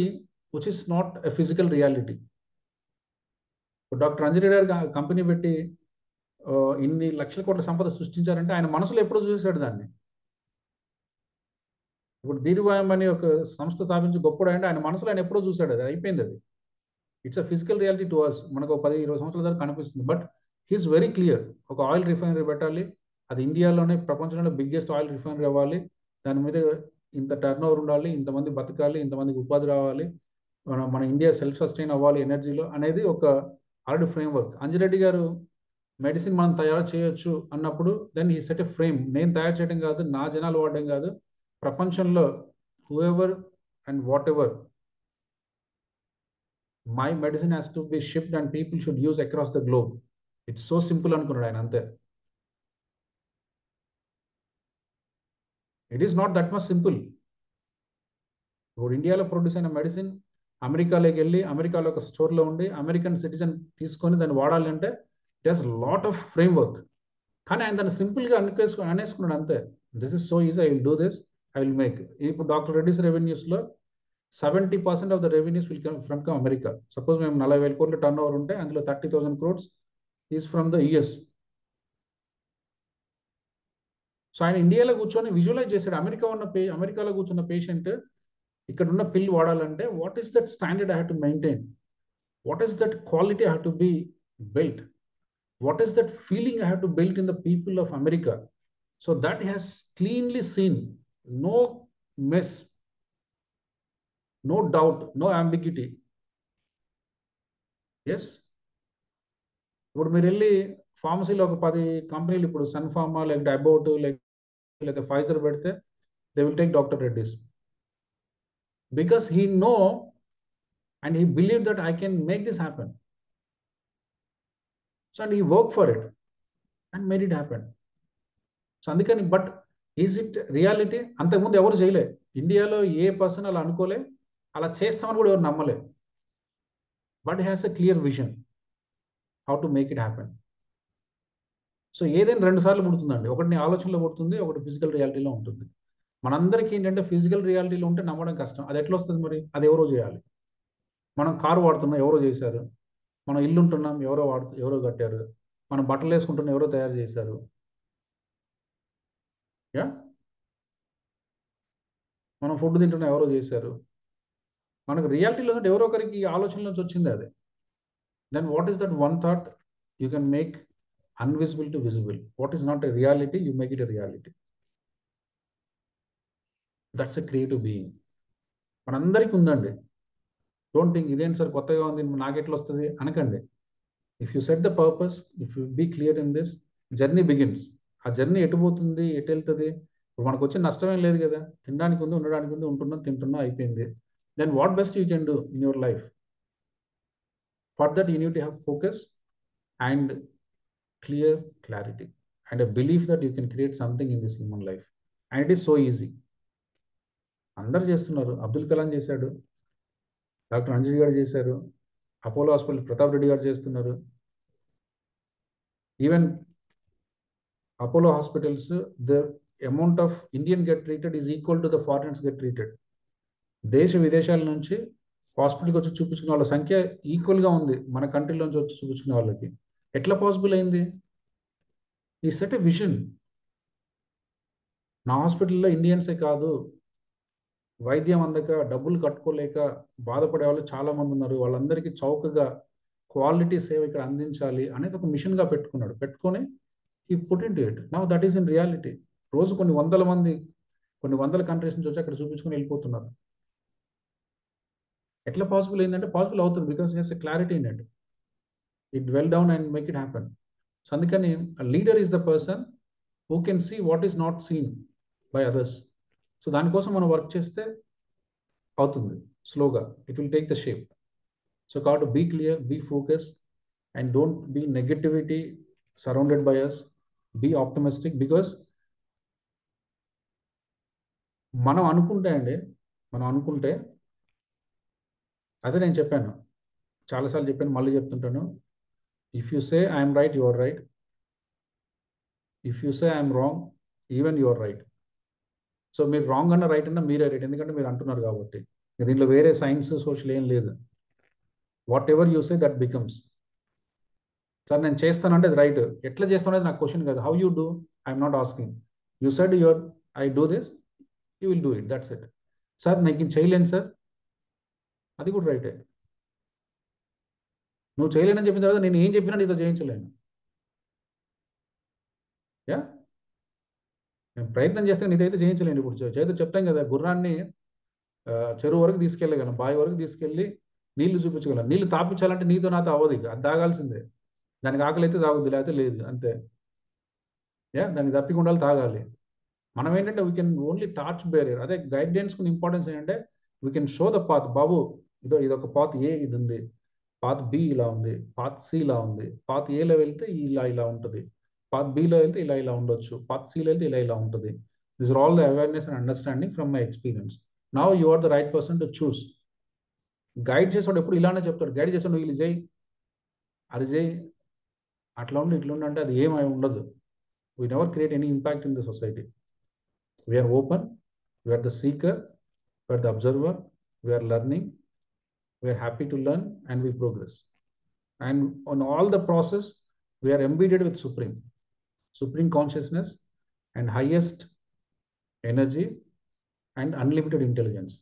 [SPEAKER 1] which is not a physical reality. Doctor Anjani గారు కంపెనీ పెట్టి ఇన్ని లక్షల కోట్ల సంపద సృష్టించారంటే ఆయన మనసులో ఎప్పుడో చూసాడు దాన్ని. ఇప్పుడు ధీరుభాయం అని ఒక సంస్థ స్థాపించి గొప్పడు అంటే ఆయన మనసులో ఆయన ఎప్పుడో చూసాడు, అది అయిపోయింది. అది it's a physical reality to us. మనకు 10-20 సంవత్సరాల దాకా కనిపిస్తుంది. But he's very clear. ఒక ఆయిల్ రిఫైనరీ పెట్టాలి, అది ఇండియాలోనే ప్రపంచంలోనే బిగ్గెస్ట్ ఆయిల్ రిఫైనరీ అవ్వాలి, దాని మీద ఇంత టర్న్ ఓవర్ ఉండాలి, ఇంతమంది బతకాలి, ఇంతమందికి ఉపాధి రావాలి, మన ఇండియా సెల్ఫ్ సస్టైన్ అవ్వాలి ఎనర్జీలో అనేది ఒక ఆల్రెడీ ఫ్రేమ్వర్క్. అంజిరెడ్డి గారు మెడిసిన్ మనం తయారు చేయొచ్చు అన్నప్పుడు దెన్ ఈ సెట్ ఎ ఫ్రేమ్. నేను తయారు చేయడం కాదు, నా జనాలు వాడడం కాదు, ప్రపంచంలో whoever and what ever my medicine has to be shipped and people should use across the globe. It's so simple అనుకున్నాడు ఆయన, అంతే. It is not that much simple. ఇప్పుడు ఇండియాలో ప్రొడ్యూస్ అయిన మెడిసిన్ అమెరికాలోకి వెళ్ళి అమెరికాలో ఒక స్టోర్లో ఉండి అమెరికన్ సిటిజన్ తీసుకొని దాన్ని వాడాలి అంటే it has lot of framework. కానీ ఆయన దాన్ని సింపుల్గా అనేసుకున్నాడు, అంతే. This is so easy, I will do this, I will make. ఇప్పుడు డాక్టర్ రెడ్డిస్ రెవెన్యూస్లో 70% of the revenues will come from America. Suppose మేము 40,000 కోట్ల టర్న్ ఓవర్ ఉంటే అందులో 30,000 crores is from the US. సో ఆయన ఇండియాలో కూర్చొని విజువలైజ్ చేశాడు, అమెరికాలో కూర్చున్న పేషెంట్ ఇక్కడ ఉన్న పిల్ వాడాలంటే what is that standard I have to maintain, what is that quality I have to be built, what is that feeling I have to build in the people of America. So that he has cleanly seen, no mess, no doubt, no ambiguity. Yes. ఇప్పుడు మీరు వెళ్ళి ఫార్మసీలో ఒక 10 కంపెనీలు, ఇప్పుడు Sun Pharma లేకపోతే about లేకపోతే Pfizer పెడితే they will take doctor Reddy's, because he know and he believe that I can make this happen. So and he worked for it and made it happen. So అందుకని but is it reality? అంతకుముందు ఎవరు చేయలే. ఇండియాలో ఏ person అలా అనుకోలే, అలా చేస్తామని కూడా ఎవరు నమ్మలే. But has a clear vision how to make it happen. So ఏదైనా 2 సార్లు పుడుతుందండి. ఒకటి నీ ఆలోచనలో పుడుతుంది, ఒకటి ఫిజికల్ రియాలిటీలో ఉంటుంది. మనందరికీ ఏంటంటే ఫిజికల్ రియాలిటీలో ఉంటే నమ్మడం కష్టం. అది ఎట్లా వస్తుంది మరి? అది ఎవరో చేయాలి. మనం కారు వాడుతున్నాం, ఎవరో చేశారు. మనం ఇల్లు ఉంటున్నాం, ఎవరో కట్టారు. మనం బట్టలు వేసుకుంటున్నాం, ఎవరో తయారు చేశారు. యా, మనం ఫుడ్ తింటున్నాం, ఎవరో చేశారు. మనకు రియాలిటీలో ఉంటే ఎవరో ఒకరికి ఆలోచన నుంచి వచ్చింది అది. Then what is that one thought you can make invisible to visible? What is not a reality, you make it a reality. That's a creative being. మనందరికీ ఉందండి. డోంట్ థింక్ ఇదేంటి సార్ కొత్తగా ఉంది, నాకెట్లా వస్తుంది అనకండి. If you set the purpose, if you be clear in this, journey begins. ఆ journey ఎటు పోతుంది, ఎటు వెళ్తుంది? ఇప్పుడు మనకు వచ్చే నష్టమేం లేదు కదా. తినడానికి ఉంది, ఉండడానికి ఉంది, ఉంటున్నాం, తింటున్నాం, అయిపోయింది. Then what best you can do in your life? For that you need to have focus and clear clarity and a belief that you can create something in this human life. And it is so easy. అందరు చేస్తున్నారు. అబ్దుల్ కలాం చేశాడు, doctor అంజలి గారు చేశారు, Apollo hospital Pratap Reddy గారు చేస్తున్నారు. Even Apollo hospitals, the amount of Indian get treated is equal to the foreigners get treated. దేశ విదేశాల నుంచి హాస్పిటల్కి వచ్చి చూపించుకునే వాళ్ళ సంఖ్య ఈక్వల్గా ఉంది మన కంట్రీలోంచి వచ్చి చూపించుకునే వాళ్ళకి. ఎట్లా పాసిబుల్ అయింది? ఈ సెట్ ఎ విజన్. నా హాస్పిటల్లో ఇండియన్సే కాదు, వైద్యం అందక డబ్బులు కట్టుకోలేక బాధపడే వాళ్ళు చాలా మంది ఉన్నారు. వాళ్ళందరికీ చౌకగా క్వాలిటీ సేవ ఇక్కడ అందించాలి అనేది ఒక మిషన్గా పెట్టుకున్నాడు. పెట్టుకొని ఈ put in to it. Now that is in reality. రోజు కొన్ని వందల కంట్రీస్ నుంచి వచ్చి అక్కడ చూపించుకొని వెళ్ళిపోతున్నారు. ఎట్లా పాసిబుల్ అయిందంటే పాసిబుల్ అవుతుంది because he's a clarity in it. It well down and make it happen. So అందుకని leader is the person who can see what is not seen by others. So దానికోసం మనం వర్క్ చేస్తే అవుతుంది స్లోగా. It will take the shape. So కాబట్టి be clear, be focus and don't be negativity surrounded by us. Be optimistic. Because మనం అనుకుంటే అదే నేను చెప్పాను, చాలాసార్లు చెప్పాను, మళ్ళీ చెప్తుంటాను. If you say I'm right, you are right. If you say I'm wrong, even you are right. So మీరు రాంగ్ అన్న రైట్ అన్న మీరే రైట్, ఎందుకంటే మీరు అంటున్నారు కాబట్టి. దీంట్లో వేరే సైన్స్ సోషల్ ఏం లేదు. What ever you say that becomes. Sir నేను చేస్తానంటే అది రైట్, ఎట్లా చేస్తాను అనేది నాకు క్వశ్చన్ కాదు. How you do, I'm not asking. You said I do this, you will do it, that's it. Sir నాకు చేయలేను సార్, అది కూడా రైటే. నువ్వు చేయలేనని చెప్పిన తర్వాత నేను ఏం చెప్పినా నీతో చేయించలేను. యా, నేను ప్రయత్నం చేస్తే నీదైతే చేయించలేను. ఇప్పుడు చేత చెప్తాం కదా, గుర్రాన్ని చెరువు వరకు తీసుకెళ్ళగలం, బావి వరకు తీసుకెళ్ళి నీళ్లు చూపించగలం. నీళ్లు తాపించాలంటే నీతో నాతో అవ్వదు, అది తాగాల్సిందే. దానికి ఆకలి అయితే తాగుద్ది, లేకపోతే లేదు, అంతే. యా, దానికి తప్పికుండాలి, తాగాలి. మనం ఏంటంటే we can only torch barrier. అదే గైడెన్స్ ఇంపార్టెన్స్ ఏంటంటే we can show the path. బాబు ఇదొక పాత్ ఏ, ఇది ఉంది, పాత్ బి ఇలా ఉంది, పాత్ సి ఇలా ఉంది, పాత్ ఏలో వెళ్తే ఇలా ఉంటుంది, పాత్ బిలో వెళ్తే ఇలా ఉండొచ్చు, పాత్ సిలో వెళ్తే ఇలా ఉంటుంది. This are all the awareness and understanding from my experience. Now you are the right person to choose. Guide చేసేవాడు ఎప్పుడు ఇలానే చెప్తాడు. గైడ్ చేసాడు, నువ్వు ఇది చేయి, అది చేయి, అట్లా ఉండి ఇట్లా ఉండి అంటే అది ఏమై ఉండదు. We never create any impact in the society. We're open, we're the seeker, we're the observer, we're learning, we're happy to learn and we progress. And on all the process, we are embedded with supreme consciousness and highest energy and unlimited intelligence.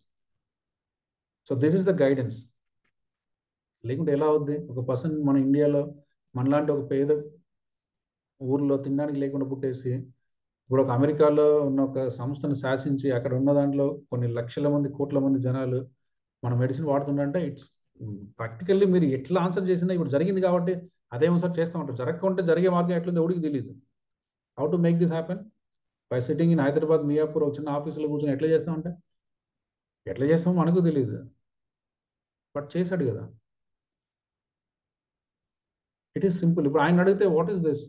[SPEAKER 1] So this is the guidance. లేకుంటే ఎలా అవుద్ది? ఒక person మన ఇండియాలో మనలాంటి ఒక పేద ఊర్లో తినడానికి లేకుండా పుట్టేసి ఇప్పుడు ఒక అమెరికాలో ఉన్న ఒక సంస్థను శాసించి అక్కడ ఉన్న దాంట్లో కొన్ని లక్షల మంది, కోట్ల మంది జనాలు మన మెడిసిన్ వాడుతుంటే ఇట్స్ ప్రాక్టికల్లీ మీరు ఎట్లా ఆన్సర్ చేసినా ఇప్పుడు జరిగింది కాబట్టి అదేమో సార్ చేస్తామంటారు. జరగకుంటే జరిగే మార్గం ఎట్లుంది ఎవరికి తెలియదు. How to make this happen? By sitting in Hyderabad, Miyapur ఒక చిన్న ఆఫీసులో కూర్చొని ఎట్లా చేస్తామంటే ఎట్లా చేస్తామో మనకు తెలియదు, బట్ చేశాడు కదా. It is simple. ఇప్పుడు ఆయన అడిగితే what is this,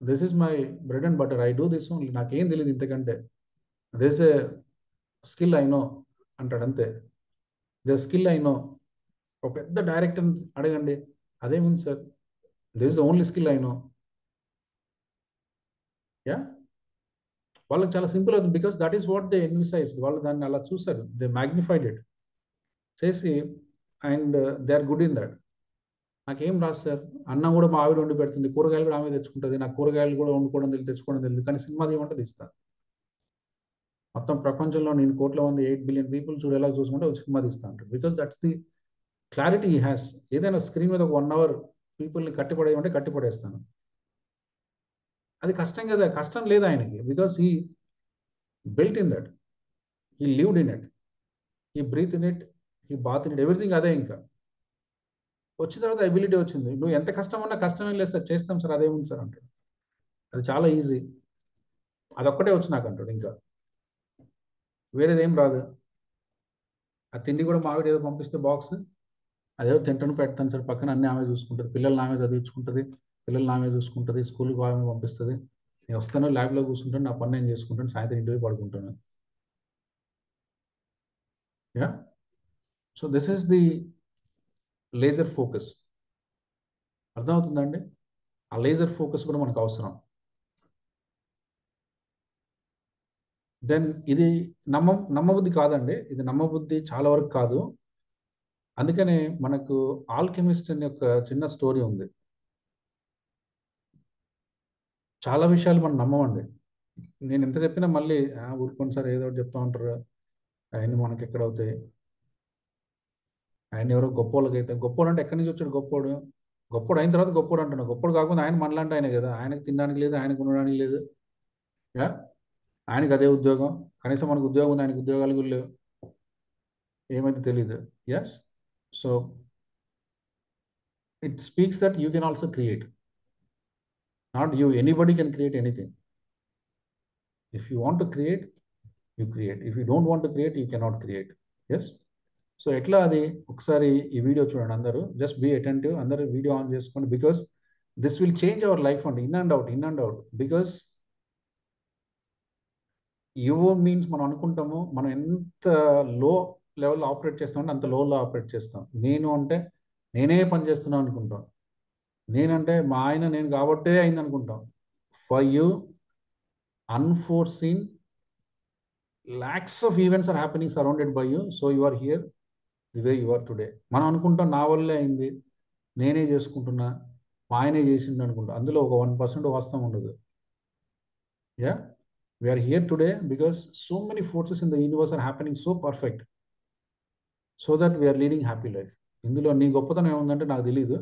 [SPEAKER 1] this is my bread and butter, I do this only, నాకేం తెలియదు ఇంతకంటే, this a skill I know అంటాడు అంతే. This skill I know. ఒక పెద్ద డైరెక్టర్ అడగండి, అదేముంది sir, this is only skill I know. Yeah, వాళ్ళకి చాలా సింపుల్ అవుతుంది, because that is what they envisage. వాళ్ళు దాన్ని అలా చూసారు, దే మ్యాగ్నిఫైడ్ ఇట్ చేసి, and they are good in that. నాకేం రాదు సార్, అన్నం కూడా మా ఆవిడ వండి పెడుతుంది, కూరగాయలు కూడా ఆమె తెచ్చుకుంటుంది, నాకు కూరగాయలు కూడా వండుకోవడం తెలియదు, తెచ్చుకోవడం తెలియదు, కానీ సినిమా తీయమంటే తీస్తాను. మొత్తం ప్రపంచంలో నేను కోట్ల మంది 8 బిలియన్ పీపుల్ చూడు ఎలా చూసుకుంటే ఒక సినిమా తీస్తా అంటాడు, because that's the clarity he has. ఏదైనా స్క్రీన్ మీద ఒక 1 hour పీపుల్ని కట్టిపడేయమంటే కట్టిపడేస్తాను. అది కష్టం కదా, కష్టం లేదు ఆయనకి, because he built in that, he lived in it, he breathed in it, he bathed in it, everything అదే. ఇంకా వచ్చిన తర్వాత ఎబిలిటీ వచ్చింది, నువ్వు ఎంత కష్టం ఉన్నా కష్టం ఏం లేదు సార్, చేస్తాం సార్, అదేముంది సార్ అంటాడు. అది చాలా ఈజీ, అదొక్కటే వచ్చి నాకు అంటాడు, ఇంకా వేరేదేం రాదు. ఆ తిండి కూడా మావిడ ఏదో పంపిస్తే బాక్స్, అదేదో తింటాను పెడతాను సార్, పక్కన అన్ని ఆమె చూసుకుంటుంది, పిల్లల్ని ఆమె చదివించుకుంటుంది, పిల్లల్ని ఆమె చూసుకుంటుంది, స్కూల్కి ఆమె పంపిస్తుంది, నేను వస్తాను ల్యాబ్లో కూర్చుంటాను, నా పని నేను చేసుకుంటాను, సాయంత్రం ఇంటికి పడుకుంటాను. Yeah, so this is the laser focus. అర్థమవుతుందండి? ఆ లేజర్ ఫోకస్ కూడా మనకు అవసరం. దెన్ ఇది నమ్మబుద్ధి కాదండి, ఇది నమ్మబుద్ధి చాలా వరకు కాదు. అందుకనే మనకు ఆల్కెమిస్ట్ అనే ఒక చిన్న స్టోరీ ఉంది. చాలా విషయాలు మనం నమ్మమండి. నేను ఎంత చెప్పినా మళ్ళీ ఊరుకోండి సార్, ఏదో ఒకటి చెప్తా ఉంటారు, అవన్నీ మనకి ఎక్కడ అవుతాయి, ఆయన ఎవరో గొప్పోళ్ళకి అయితే, గొప్పోడు అంటే ఎక్కడి నుంచి వచ్చాడు గొప్పోడు, గొప్పోడు అయిన తర్వాత గొప్పోడు అంటున్నాడు, గొప్పోడు కాకుండా ఆయన మనలాంటి ఆయన కదా, ఆయనకు తినడానికి లేదు, ఆయనకు ఉండడానికి లేదు, యా, ఆయనకు అదే ఉద్యోగం, కనీసం మనకు ఉద్యోగం ఉంది, ఆయనకు ఉద్యోగాలు కూడా లేవు, ఏమైతే తెలీదు. Yes, so it speaks that you can also create. Not you, anybody can create anything. If you want to create, you create. If you don't want to create, you cannot create. Yes, so ఎట్లా అది ఒకసారి ఈ video చూడండి అందరూ, just be attentive, అందరూ video on చేసుకోండి, because this will change our life అండి, in and out, in and out. Because you means మనం అనుకుంటాము, మనం ఎంత లో లెవెల్లో ఆపరేట్ చేస్తామంటే అంత లోలో ఆపరేట్ చేస్తాం. నేను అంటే నేనే పని చేస్తున్నాను అనుకుంటాం, నేనంటే మా ఆయన నేను కాబట్టే అయింది అనుకుంటాం. For you, unforeseen lakhs of events are happening surrounded by you, so you are here the way you are today. మనం అనుకుంటాం నా వల్లే అయింది, నేనే చేసుకుంటున్నా, మా ఆయనే చేసిండు అనుకుంటా, అందులో ఒక 1% వాస్తవం ఉండదు. Yeah, we are here today because so many forces in the universe are happening so perfect, so that we are leading happy life. ఇందులో నీ గొప్పతనం ఏముందంటే నాకు తెలియదు,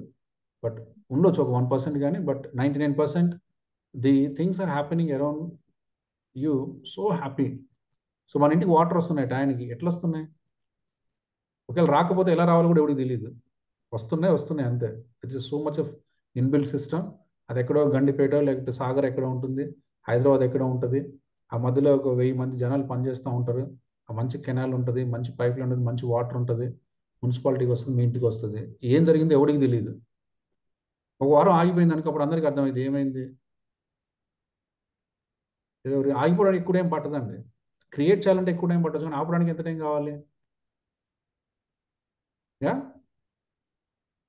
[SPEAKER 1] బట్ ఉండొచ్చు ఒక 1% కానీ, but 99% the things are happening around you so happy. So మన ఇంటికి వాటర్ వస్తున్నాయి, టైంకి ఎట్లా వస్తున్నాయి, ఒకవేళ రాకపోతే ఎలా రావాలో కూడా ఎవరికి తెలియదు, వస్తున్నాయి అంతే. It is so much of inbuilt system. అది ఎక్కడో గండిపేట లేకపోతే సాగర్ ఎక్కడో ఉంటుంది, హైదరాబాద్ ఎక్కడో ఉంటుంది, ఆ మధ్యలో ఒక 1000 మంది జనాలు పనిచేస్తూ ఉంటారు, ఆ మంచి కెనాల్ ఉంటుంది, మంచి పైప్ లైన్ ఉంటుంది, మంచి వాటర్ ఉంటుంది, మున్సిపాలిటీకి వస్తుంది, మీ ఇంటికి వస్తుంది. ఏం జరిగిందో ఎవరికి తెలియదు. ఒక వారం ఆగిపోయింది అనుకో, అప్పుడు అందరికీ అర్థమైంది ఏమైంది. ఆగిపోవడానికి ఎక్కువ టైం పట్టదండి, క్రియేట్ చేయాలంటే ఎక్కువ టైం పట్టచ్చు, కానీ ఆపడానికి ఎంత టైం కావాలి. యా,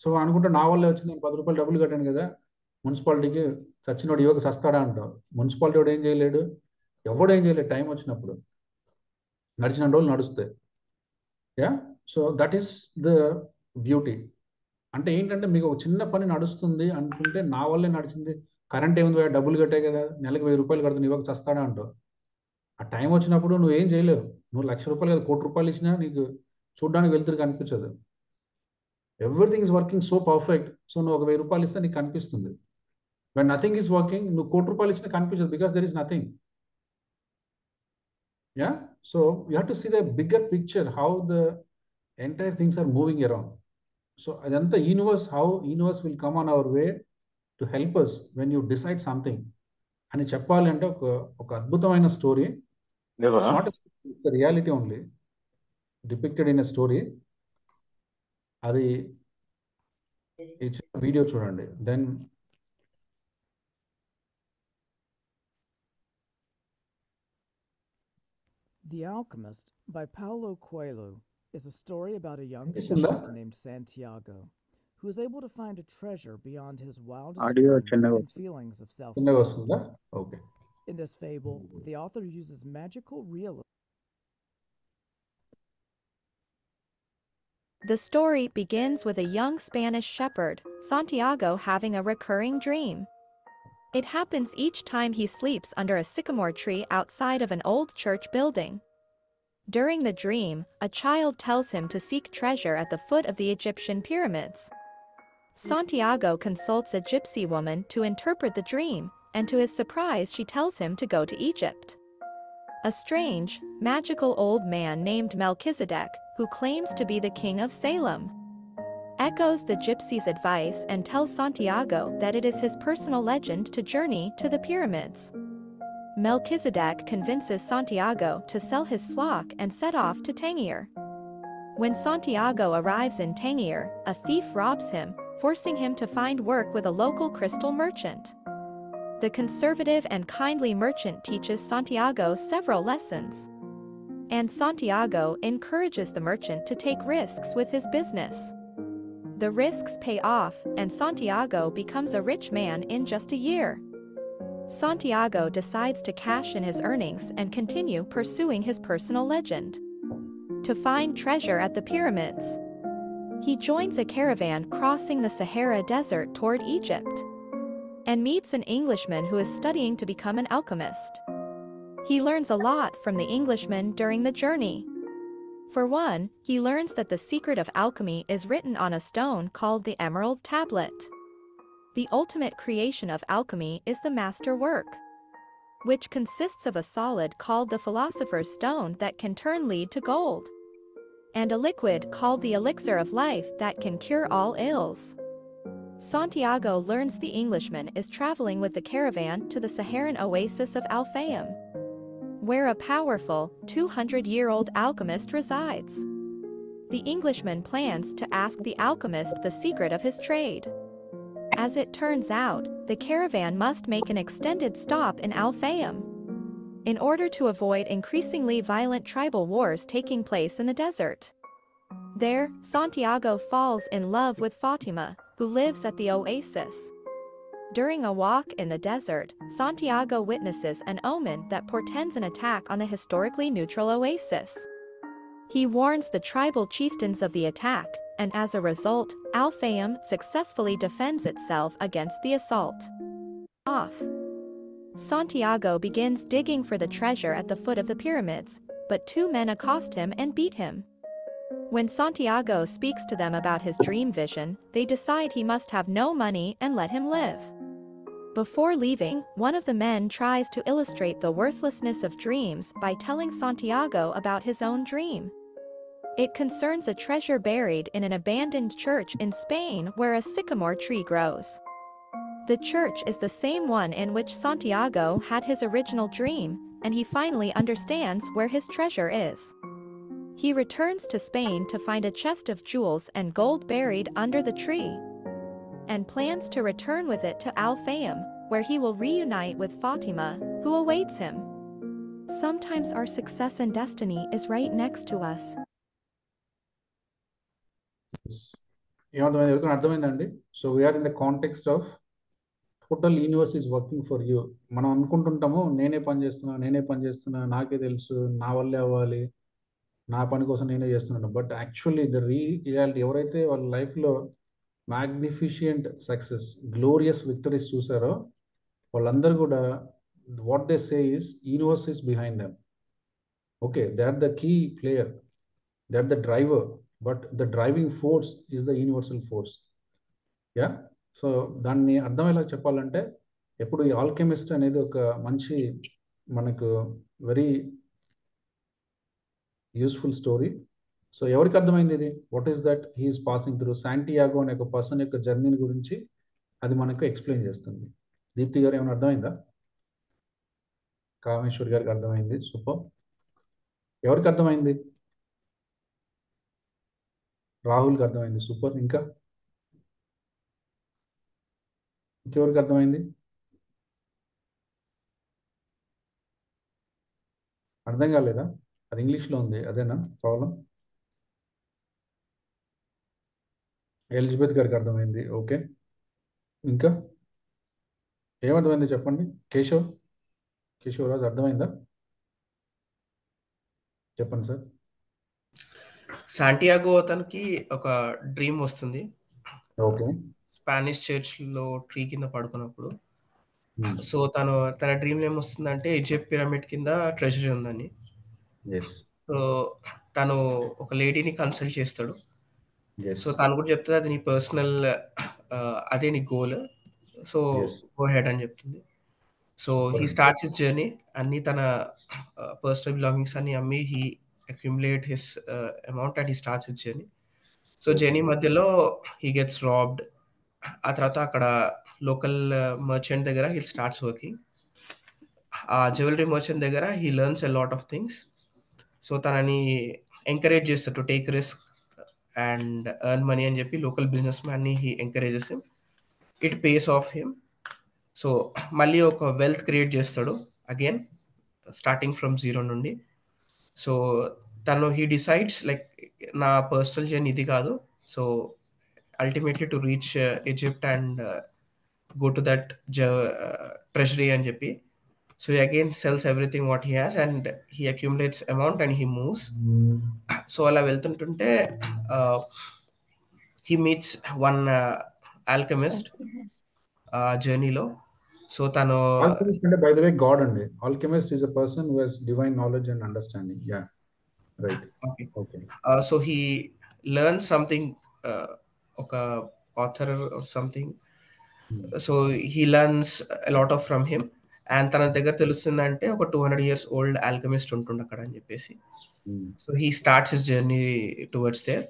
[SPEAKER 1] సో అనుకుంటే నా వల్లే వచ్చింది, నేను 10 రూపాయలు డబ్బులు కట్టాను కదా మున్సిపాలిటీకి, చచ్చినోడు యువక చస్తాడా అంటావు. మున్సిపాలిటీ వాడు ఏం చేయలేడు, ఎవడు ఏం చేయలేడు, టైం వచ్చినప్పుడు నడిచిన రోజులు నడుస్తాయి. Yeah, so that is the beauty. అంటే ఏంటంటే మీకు ఒక చిన్న పని నడుస్తుంది అనుకుంటే, నా వల్లే నడిచింది, కరెంట్ ఏముంది, డబ్బులు కట్టే కదా, నెలకు 1000 రూపాయలు కడుతుంది, యువక చస్తాడా అంటావు. ఆ టైం వచ్చినప్పుడు నువ్వు ఏం చేయలేవు. నువ్వు 1,00,000 రూపాయలు కదా, 1,00,00,000 రూపాయలు ఇచ్చినా నీకు చూడడానికి వెళ్తురు కనిపించదు. Everything is working so perfect. So నువ్వు ఒక 1000 రూపాయలు ఇస్తే నీకు కనిపిస్తుంది. వెన్ నథింగ్ ఈస్ వర్కింగ్, నువ్వు 1,00,00,000 రూపాయలు ఇచ్చినా కనిపించదు, because there is nothing. Yeah, so you have to see the bigger picture, how the entire things are moving around. So అదంతా universe, how universe will come on our way to help us when you decide something అని చెప్పాలి అంటే ఒక అద్భుతమైన story. It's not it's reality only depicted in a story. అది ఈ video చూడండి, then
[SPEAKER 7] The Alchemist by Paulo Coelho is a story about a young
[SPEAKER 1] Isn't that?
[SPEAKER 7] shepherd named Santiago who is able to find a treasure beyond his wildest
[SPEAKER 8] Audio
[SPEAKER 7] dreams
[SPEAKER 8] చిన్నగా
[SPEAKER 7] and
[SPEAKER 8] వస్తుంది.
[SPEAKER 7] feelings of
[SPEAKER 1] చిన్నగా
[SPEAKER 7] self-doubt.
[SPEAKER 1] వస్తుందా? Okay.
[SPEAKER 7] In this fable, the author uses magical realism.
[SPEAKER 10] The story begins with a young Spanish shepherd, Santiago, having a recurring dream. It happens each time he sleeps under a sycamore tree outside of an old church building. During the dream, a child tells him to seek treasure at the foot of the Egyptian pyramids. Santiago consults a gypsy woman to interpret the dream, and to his surprise she tells him to go to Egypt. A strange, magical old man named Melchizedek, who claims to be the king of Salem, echoes the gypsy's advice and tells Santiago that it is his personal legend to journey to the pyramids. Melchizedek convinces Santiago to sell his flock and set off to Tangier. When Santiago arrives in Tangier, a thief robs him, forcing him to find work with a local crystal merchant. The conservative and kindly merchant teaches Santiago several lessons. And Santiago encourages the merchant to take risks with his business. The risks pay off, and Santiago becomes a rich man in just a year. Santiago decides to cash in his earnings and continue pursuing his personal legend. To find treasure at the pyramids, he joins a caravan crossing the Sahara Desert toward Egypt, and meets an Englishman who is studying to become an alchemist. He learns a lot from the Englishman during the journey. For one, he learns that the secret of alchemy is written on a stone called the Emerald Tablet. The ultimate creation of alchemy is the master work, which consists of a solid called the Philosopher's Stone that can turn lead to gold, and a liquid called the Elixir of Life that can cure all ills. Santiago learns the Englishman is traveling with the caravan to the Saharan oasis of Al Fayum, where a powerful, 200-year-old alchemist resides. The Englishman plans to ask the alchemist the secret of his trade. As it turns out, the caravan must make an extended stop in Al Fayum in order to avoid increasingly violent tribal wars taking place in the desert. There, Santiago falls in love with Fatima, who lives at the oasis. During a walk in the desert, Santiago witnesses an omen that portends an attack on the historically neutral oasis. He warns the tribal chieftains of the attack, and as a result, Al Fayum successfully defends itself against the assault. Santiago begins digging for the treasure at the foot of the pyramids, but two men accost him and beat him. When Santiago speaks to them about his dream vision, they decide he must have no money and let him live. Before leaving, one of the men tries to illustrate the worthlessness of dreams by telling Santiago about his own dream. It concerns a treasure buried in an abandoned church in Spain where a sycamore tree grows. The church is the same one in which Santiago had his original dream, and he finally understands where his treasure is. He returns to Spain to find a chest of jewels and gold buried under the tree, and plans to return with it to Al Fayum, where he will reunite with Fatima, who awaits him. Sometimes our success and destiny is right next to us.
[SPEAKER 1] ఏమర్థమైంది? ఎవరికైనా అర్థమైందండి? So we're in the context of total universe is working for you. మనం అనుకుంటుంటాము నేనే పని చేస్తున్నా, నాకే తెలుసు, నా వల్లే అవ్వాలి, నా పని కోసం నేనే చేస్తున్నాను. బట్ యాక్చువల్లీ ద రియాలిటీ ఎవరైతే వాళ్ళ లైఫ్లో మ్యాగ్నిఫిషియంట్ సక్సెస్, గ్లోరియస్ విక్టరీస్ చూసారో వాళ్ళందరూ కూడా what they say is universe is behind them. Okay, they are the key player, they are the driver, but the driving force is the universal force. Yeah, so దాన్ని అర్థమయ్యేలా చెప్పాలంటే ఎప్పుడు ఈ alchemist అనేది ఒక మంచి మనకు వెరీ యూస్ఫుల్ స్టోరీ. సో ఎవరికి అర్థమైంది ఇది? What is that he's passing through? Santiago అనే ఒక పర్సన్ యొక్క జర్నీని గురించి అది మనకు ఎక్స్ప్లెయిన్ చేస్తుంది. దీప్తి గారు ఏమైనా అర్థమైందా? కామేశ్వర్ గారికి అర్థమైంది. సూపర్. ఎవరికి అర్థమైంది? రాహుల్కి అర్థమైంది. సూపర్. ఇంకా ఇంకెవరికి అర్థమైంది? అర్థం కాలేదా? అది ఇంగ్లీష్లో ఉంది, అదేనా ప్రాబ్లం? ఎలిజబెత్ గారికి అర్థమైంది. ఓకే, ఇంకా ఏమర్థమైంది చెప్పండి. కేశవరాజు అర్థమైందా? చెప్పండి సార్.
[SPEAKER 2] శాంటియాగో అతనికి ఒక డ్రీమ్ వస్తుంది.
[SPEAKER 1] ఓకే.
[SPEAKER 2] స్పానిష్ చర్చ్ లో ట్రీ కింద పడుకున్నప్పుడు. సో తన డ్రీమ్ ఏమొస్తుందంటే ఈజిప్ట్ పిరమిడ్ కింద ట్రెజరీ ఉందని. సో తను ఒక లేడీని కన్సల్ట్ చేస్తాడు. సో తను కూడా చెప్తుంది అది నీ పర్సనల్, అదే నీ గోల్, సో గో హెడ్ అని చెప్తుంది. So he starts his journey. అన్ని తన పర్సనల్ బిలాంగింగ్స్ అన్ని అమ్మి he accumulate his amount and he starts his journey. So journey మధ్యలో హీ గెట్స్ రాబ్డ్. ఆ తర్వాత అక్కడ లోకల్ మర్చెంట్ దగ్గర హీ స్టార్ట్స్ వర్కింగ్. ఆ జ్యువెలరీ మర్చెంట్ దగ్గర he learns a lot of things. So తనని ఎంకరేజ్ చేస్తాడు to take risk and earn money అని చెప్పి లోకల్ బిజినెస్ మ్యాన్ని he encourages him. It pays of him. So మళ్ళీ ఒక వెల్త్ క్రియేట్ చేస్తాడు అగైన్ స్టార్టింగ్ ఫ్రమ్ జీరో నుండి. సో తను హీ డిసైడ్స్ లైక్ నా పర్సనల్ జర్నీ ఇది కాదు, so ultimately to reach Egypt and go to that treasury అని చెప్పి. So he again sells everything what he has and he accumulates amount and he moves. So అలా వెళ్తుంటుంటే he meets one alchemist జర్నీలో. So తను
[SPEAKER 1] alchemist అంటే by the way God అండి. Alchemist is a person who has divine knowledge and understanding. Yeah, right. Okay.
[SPEAKER 2] So he learns something, ఒక author or something. So he learns lot of from him. And తన దగ్గర తెలుస్తుందంటే ఒక 200 years old alchemist ఉంటుండ అక్కడ అని చెప్పేసి. So he starts his journey towards there.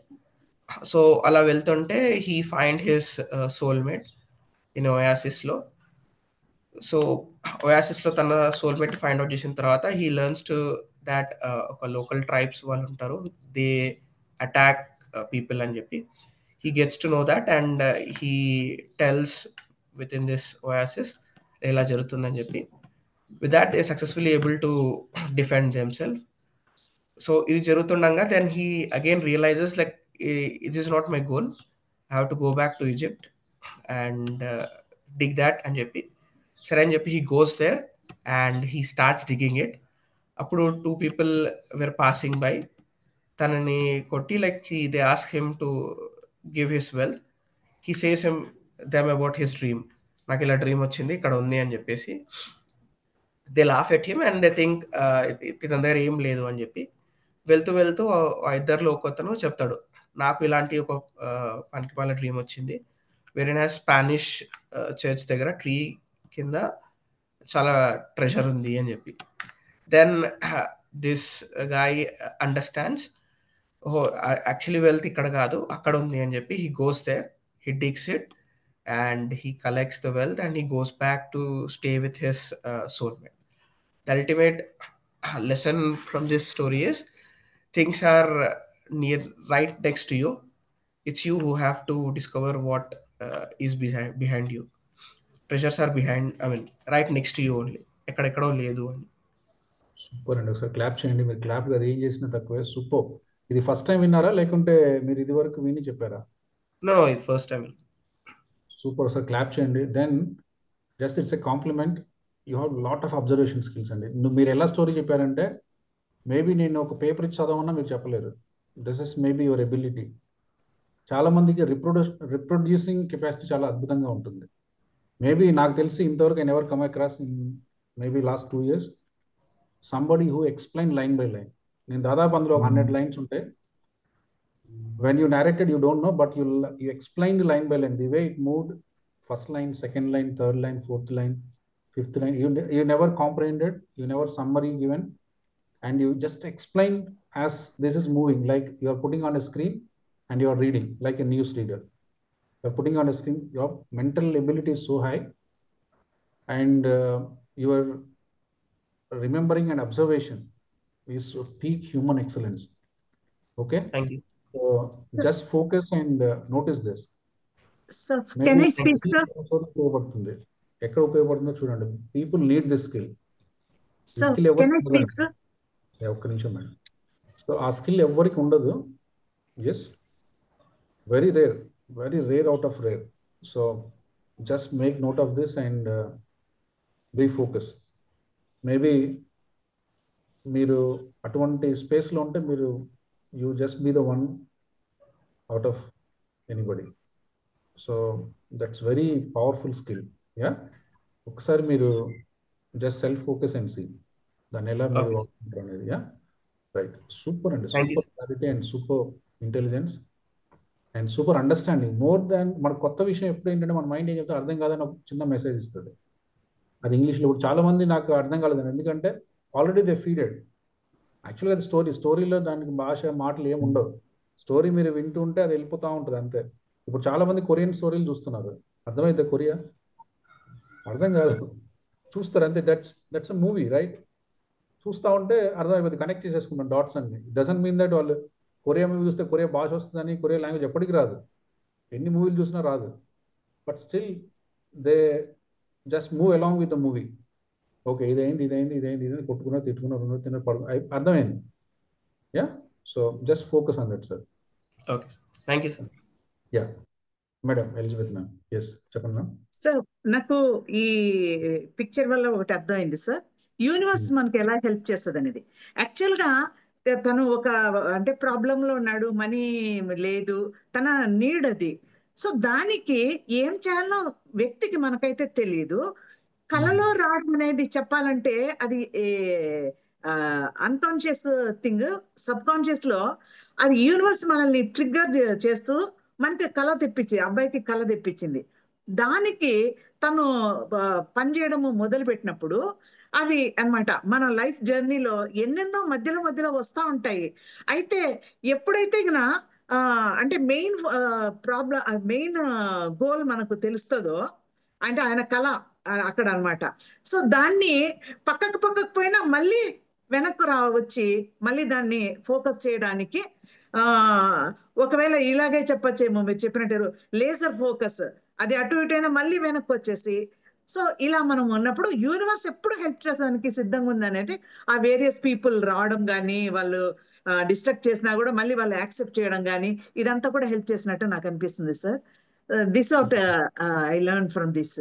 [SPEAKER 2] So అలా వెళ్తుంటే he find his soulmate in ఒయాసిస్లో. సో ఒయాసిస్లో తన సోల్మేట్ ఫైండ్ అవుట్ చేసిన తర్వాత హీ లెర్న్స్ టు దాట్ ఒక లోకల్ ట్రైబ్స్ వాళ్ళు ఉంటారు, దే అటాక్ పీపుల్ అని చెప్పి. He gets to know that and he tells within this oasis ఎలా జరుగుతుందని చెప్పి. With that they successfully able to defend themselves. So ఇది జరుగుతుండగా then he again realizes like it is not my goal, I have to go back to Egypt and dig that అని చెప్పి. సరే అని చెప్పి he goes there and he starts digging it. అప్పుడు 2 people were passing by. తనని కొట్టి like they ask him to give his wealth. He says them about his dream. నాకు ఇలా డ్రీమ్ వచ్చింది ఇక్కడ ఉంది అని చెప్పేసి. They laugh at him and they think ఇతని దగ్గర ఏం లేదు అని చెప్పి. వెళ్తూ ఆ ఇద్దరిలో ఒకతను చెప్తాడు, నాకు ఇలాంటి ఒక పనికిమాల డ్రీమ్ వచ్చింది, వేరే నా స్పానిష్ చర్చ్ దగ్గర ట్రీ కింద చాలా ట్రెజర్ ఉంది అని చెప్పి. దెన్ దిస్ గాయ్ అండర్స్టాండ్స్, ఓహో యాక్చువల్లీ వెల్త్ ఇక్కడ కాదు అక్కడ ఉంది అని చెప్పి. He goes there, he digs it and he collects the wealth and he goes back to stay with his soulmate. The ultimate lesson from this story is things are right next to you. It's you who have to discover what is behind you. Treasures are right next to you only. ఎక్కడెక్కడో లేదు అని.
[SPEAKER 1] Super అండి, ఒకసారి clap చేయండి. మీరు clap అది ఏం చేసినా తక్కువే. సూపర్. ఇది ఫస్ట్ టైం విన్నారా లేకుంటే మీరు ఇది వరకు విని చెప్పారా?
[SPEAKER 2] నో, ఇది first time.
[SPEAKER 1] Super, sir clap చేయండి. Then just it's a compliment. You have lot of observation skills అండి. మీరు ఎలా స్టోరీ చెప్పారంటే మేబీ నేను ఒక పేపర్ ఇచ్చి చదవన్నా మీరు చెప్పలేరు. This is maybe your ability. చాలా మందికి రిప్రొడ్యూసింగ్ కెపాసిటీ చాలా అద్భుతంగా ఉంటుంది. మేబీ నాకు తెలిసి ఇంతవరకు I never come across in maybe last 2 years somebody who explain line by line. నేను దాదాపు అందులో 100 lines ఉంటాయి. When you narrated, you don't know, but you explained line by line, the way it moved, first line, second line, third line, fourth line, fifth line. You never comprehended, you never summary given, and you just explained as this is moving, like you are putting on a screen and you are reading like a news reader. You are putting on a screen. Your mental ability is so high, and your remembering and observation is peak human excellence. Okay.
[SPEAKER 2] Thank you.
[SPEAKER 1] So just focus and notice this.
[SPEAKER 5] Sir, can I speak, sir?
[SPEAKER 1] ఎక్కడ ఉపయోగపడుతుందో చూడండి. People need this skill.
[SPEAKER 5] Sir, can I speak, sir?
[SPEAKER 1] ఒక్క నిమిషం madam. So ఆ skill ఎవరికి ఉండదు. Yes, very rare out of rare. So just make note of this and be focus. Maybe మీరు అటువంటి స్పేస్లో ఉంటే మీరు you just be the one out of anybody. So that's very powerful skill. Yeah, ఒకసారి మీరు just self focus and see దాన్ని ఎలా మీరు
[SPEAKER 2] Okay.
[SPEAKER 1] వాడుకుంటారు అనేది. Yeah, right. సూపర్ అండి,
[SPEAKER 2] Thank you,
[SPEAKER 1] super clarity and super intelligence and super understanding. More than మన కొత్త విషయం ఎప్పుడు ఏంటంటే మన మైండ్ ఏం చెప్తే అర్థం కాదని ఒక చిన్న మెసేజ్ ఇస్తుంది. అది ఇంగ్లీష్లో ఇప్పుడు చాలా మంది నాకు అర్థం కాలేదని, ఎందుకంటే ఆల్రెడీ దే ఫీడెడ్. యాక్చువల్గా అది స్టోరీలో దానికి భాష మాటలు ఏమి ఉండవు. స్టోరీ మీరు వింటూ ఉంటే అది వెళ్ళిపోతూ ఉంటుంది అంతే. ఇప్పుడు చాలా మంది కొరియన్ స్టోరీలు చూస్తున్నారు, అర్థమైతే కొరియా అర్థం కాదు, చూస్తారు అంతే. That's a movie, right? చూస్తూ ఉంటే అర్థమైపోతుంది, కనెక్ట్ చేసేసుకుంటాం డాట్స్ అన్ని. డజంట్ మీన్ దట్ వాళ్ళు కొరియా మూవీ చూస్తే కొరియా భాష వస్తుందని, కొరియా లాంగ్వేజ్ ఎప్పటికీ రాదు, ఎన్ని మూవీలు చూసినా రాదు. But still they just move along with the movie. Okay, ఇదేంటి కొట్టుకున్నా తిట్టుకున్నా తిన్న అర్థమైంది. Yeah, so just focus on that sir.
[SPEAKER 2] Okay, sir. Thank you, sir.
[SPEAKER 1] Yeah madam, Elizabeth ma'am. Yes, చెప్పండి మ్యామ్.
[SPEAKER 5] సార్, నాకు ఈ పిక్చర్ వల్ల ఒకటి అర్థమైంది సార్. యూనివర్స్ మనకి ఎలా హెల్ప్ చేస్తుంది అనేది. యాక్చువల్గా తను ఒక అంటే ప్రాబ్లంలో ఉన్నాడు, మనీ లేదు, తన నీడ్ అది. సో దానికి ఏం చేయాలో వ్యక్తికి మనకైతే తెలియదు. కలలో రావడం అనేది చెప్పాలంటే అది అన్కాన్షియస్ థింగ్. సబ్ కాన్షియస్ లో అది యూనివర్స్ మనల్ని ట్రిగ్గర్ చేస్తూ మనకి కళ తెప్పించి, అబ్బాయికి కళ తెప్పించింది. దానికి తను పనిచేయడము మొదలు పెట్టినప్పుడు అవి అన్నమాట మన లైఫ్ జర్నీలో ఎన్నెన్నో మధ్యలో వస్తూ ఉంటాయి. అయితే ఎప్పుడైతే అంటే మెయిన్ మెయిన్ గోల్ మనకు తెలుస్తుందో, అంటే ఆయన కళ అక్కడ అన్నమాట. సో దాన్ని పక్కకు పోయినా మళ్ళీ వెనక్కు వచ్చి మళ్ళీ దాన్ని ఫోకస్ చేయడానికి ఒకవేళ ఇలాగే చెప్పచ్చేమో, మీరు చెప్పినట్టు లేజర్ ఫోకస్, అది అటు ఇటైనా మళ్ళీ వెనక్కి వచ్చేసి. సో ఇలా మనం ఉన్నప్పుడు యూనివర్స్ ఎప్పుడు హెల్ప్ చేసేదానికి సిద్ధంగా ఉందనేది ఆ వేరియస్ పీపుల్ రావడం కానీ, వాళ్ళు డిస్ట్రక్ట్ చేసినా కూడా మళ్ళీ వాళ్ళు యాక్సెప్ట్ చేయడం కానీ, ఇదంతా కూడా హెల్ప్ చేసినట్టు నాకు అనిపిస్తుంది sir. This out I learn from this.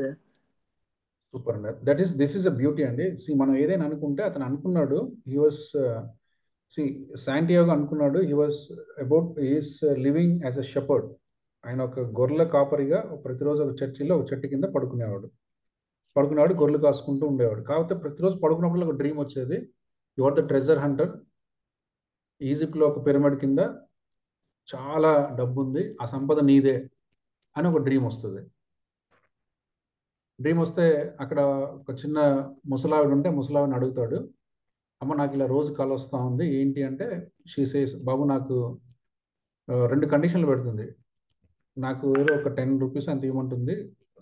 [SPEAKER 1] Super అండి. దిస్ ఈస్ అ బ్యూటీ అండి. మనం ఏదైనా అనుకుంటే అతను అనుకున్నాడు, హీ వాస్ శాంటియాగో అనుకున్నాడు, he's living as a shepherd. ఆయన ఒక గొర్రెల కాపరిగా ప్రతిరోజు ఒక చర్చిలో ఒక చెట్టు కింద పడుకునేవాడు, గొర్రెలు కాసుకుంటూ ఉండేవాడు. కాకపోతే ప్రతిరోజు పడుకున్నప్పుడు ఒక డ్రీమ్ వచ్చేది, you are the treasure hunter. ఈజిప్ట్లో ఒక పిరమిడ్ కింద చాలా డబ్బు ఉంది, ఆ సంపద నీదే అని ఒక డ్రీమ్ వస్తుంది. డ్రీమ్ వస్తే అక్కడ ఒక చిన్న ముసలావిడ ఉంటే ముసలావిడని అడుగుతాడు, అమ్మ నాకు ఇలా రోజు కల వస్తూ ఉంది ఏంటి అంటే, షీ సేస్, బాబు నాకు 2 కండిషన్లు పెడుతుంది. నాకు ఏదో ఒక 10 రూపీస్ అంత ఇవ్వమంటుంది,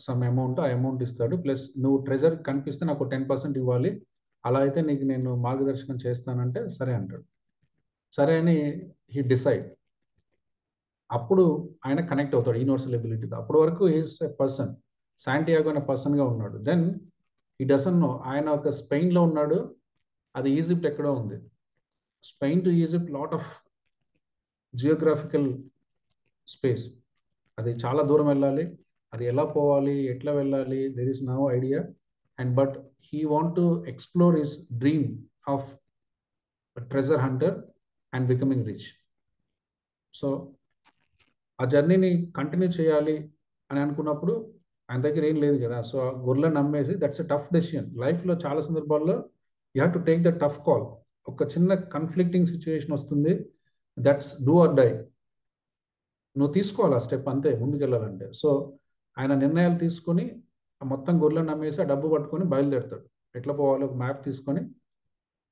[SPEAKER 1] సమ్ అమౌంట్, ఆ అమౌంట్ ఇస్తాడు, ప్లస్ నువ్వు ట్రెజర్ కనిపిస్తే నాకు 10% ఇవ్వాలి, అలా అయితే నీకు నేను మార్గదర్శనం చేస్తానంటే సరే అంటాడు. సరే అని హీ డిసైడ్. అప్పుడు ఆయన కనెక్ట్ అవుతాడు యూనివర్సల్ ఎబిలిటీతో. అప్పటి వరకు హీస్ ఎ పర్సన్, శాంటియాగో అనే పర్సన్గా ఉన్నాడు. దెన్ హీ డజంట్ నో ఆయన ఒక స్పెయిన్లో ఉన్నాడు, అది ఈజిప్ట్ ఎక్కడో ఉంది. Spain to Egypt lot of geographical space, అది చాలా దూరం వెళ్ళాలి, అది ఎలా పోవాలి, ఎట్లా వెళ్ళాలి, there is no idea. And but he want to explore his dream of treasure hunter and becoming rich. So ఆ జర్నీని కంటిన్యూ చేయాలి అని అనుకున్నప్పుడు ఆయన దగ్గర ఏం లేదు కదా, సో ఆ గొర్రెలను నమ్మేసి, దట్స్ ఎ టఫ్ డెసిషన్. లైఫ్లో చాలా సందర్భాల్లో you have to take the tough call. ఒక చిన్న కన్ఫ్లిక్టింగ్ సిచ్యువేషన్ వస్తుంది, దట్స్ డూ ఆర్ డై. నువ్వు తీసుకోవాలి ఆ స్టెప్, అంతే ముందుకెళ్ళాలంటే. సో ఆయన నిర్ణయాలు తీసుకొని మొత్తం గొర్రెలను నమ్మేసి ఆ డబ్బు పట్టుకొని బయలుదేరుతాడు. ఎట్లా పోవాలి, ఒక మ్యాప్ తీసుకొని,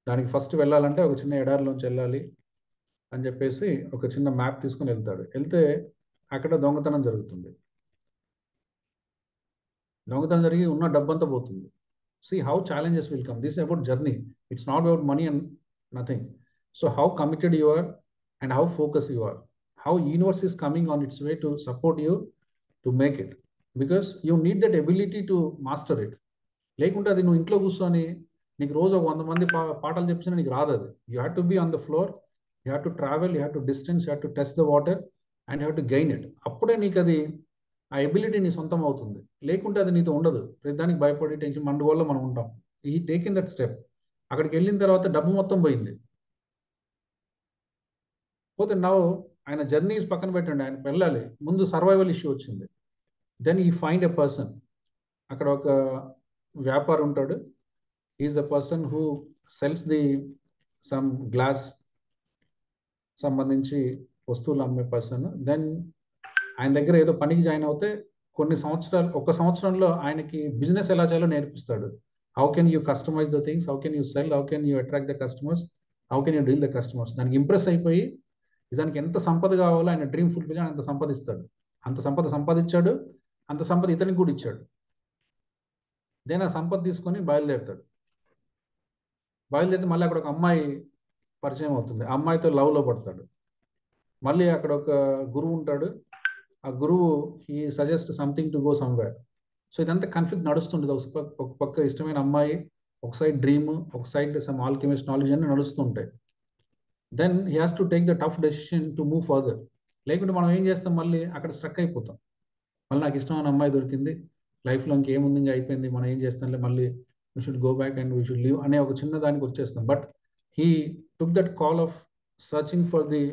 [SPEAKER 1] దానికి ఫస్ట్ వెళ్ళాలంటే ఒక చిన్న ఎడారిలోంచి వెళ్ళాలి అని చెప్పేసి ఒక చిన్న మ్యాప్ తీసుకొని వెళ్తాడు. వెళ్తే అక్కడ దొంగతనం జరుగుతుంది. దొంగతనం జరిగి ఉన్న డబ్బంతా పోతుంది. See how challenges will come. This is about journey. It's not about money and nothing. So how committed you are and how focused you are. How universe is coming on its way to support you to make it. Because you need that ability to master it. లేకుంటే అది నువ్వు ఇంట్లో కూర్చొని నీకు రోజు 100 మంది పాఠాలు చెప్తున్నా నీకు రాదు. అది you have to be on the floor you have to travel, you have to distance, you have to test the water and you have to gain it. అప్పుడే నీకు అది ఆ ఎబిలిటీ నీ సొంతం అవుతుంది. లేకుంటే అది నీతో ఉండదు. ప్రతిదానికి భయపడి టెన్షన్ మండు వల్ల మనం ఉంటాం. ఈ టేకింగ్ దట్ స్టెప్. అక్కడికి వెళ్ళిన తర్వాత డబ్బు మొత్తం పోయింది. పోతే నవ్వు ఆయన జర్నీస్ పక్కన పెట్టండి, ఆయన వెళ్ళాలి, ముందు సర్వైవల్ ఇష్యూ వచ్చింది. దెన్ ఈ ఫైండ్ ఎ పర్సన్. అక్కడ ఒక వ్యాపారి ఉంటాడు. Is the person who cells the some glass సంబంధించి వస్తువులు అమ్మే పర్సన్. దెన్ ఆయన దగ్గర ఏదో పనికి జాయిన్ అవుతే కొన్ని సంవత్సరాలు, ఒక సంవత్సరంలో ఆయనకి బిజినెస్ ఎలా చేయాలో నేర్పిస్తాడు. How can you customise the things, how can you sell, how can you attract the customers, how can you deal the customers. దానికి ఇంప్రెస్ అయిపోయి దానికి ఎంత సంపద కావాలో ఆయన డ్రీమ్ ఫుల్ఫిల్ అంత సంపాదిస్తాడు. అంత సంపద సంపాదించాడు, అంత సంపద ఇతనికి కూడా ఇచ్చాడు. దెన్ ఆ సంపద తీసుకొని బయలుదేరుతాడు. బయలుదేరితే మళ్ళీ అక్కడ ఒక అమ్మాయి పరిచయం అవుతుంది. ఆ అమ్మాయితో లవ్లో పడతాడు. మళ్ళీ అక్కడ ఒక గురువు ఉంటాడు. ఆ గురువు he suggest something to go somewhere. So ఇదంతా కన్ఫ్లిక్ట్ నడుస్తుంటుంది. ఒక పక్క ఇష్టమైన అమ్మాయి, ఒక సైడ్ డ్రీమ్, ఒక సైడ్ సమ్ ఆల్కెమిస్ట్ నాలెడ్జ్ అన్ని నడుస్తుంటాయి. Then he has to take the tough decision to move further. లేకుంటే మనం ఏం చేస్తాం, మళ్ళీ అక్కడ స్ట్రక్ అయిపోతాం. మళ్ళీ నాకు ఇష్టమైన అమ్మాయి దొరికింది, లైఫ్లో ఇంకేముంది, ఇంకా అయిపోయింది, మనం ఏం చేస్తాంలే, మళ్ళీ we should go back and we should leave అనే ఒక చిన్న దానికి వచ్చేస్తాం. But he took that call of searching for the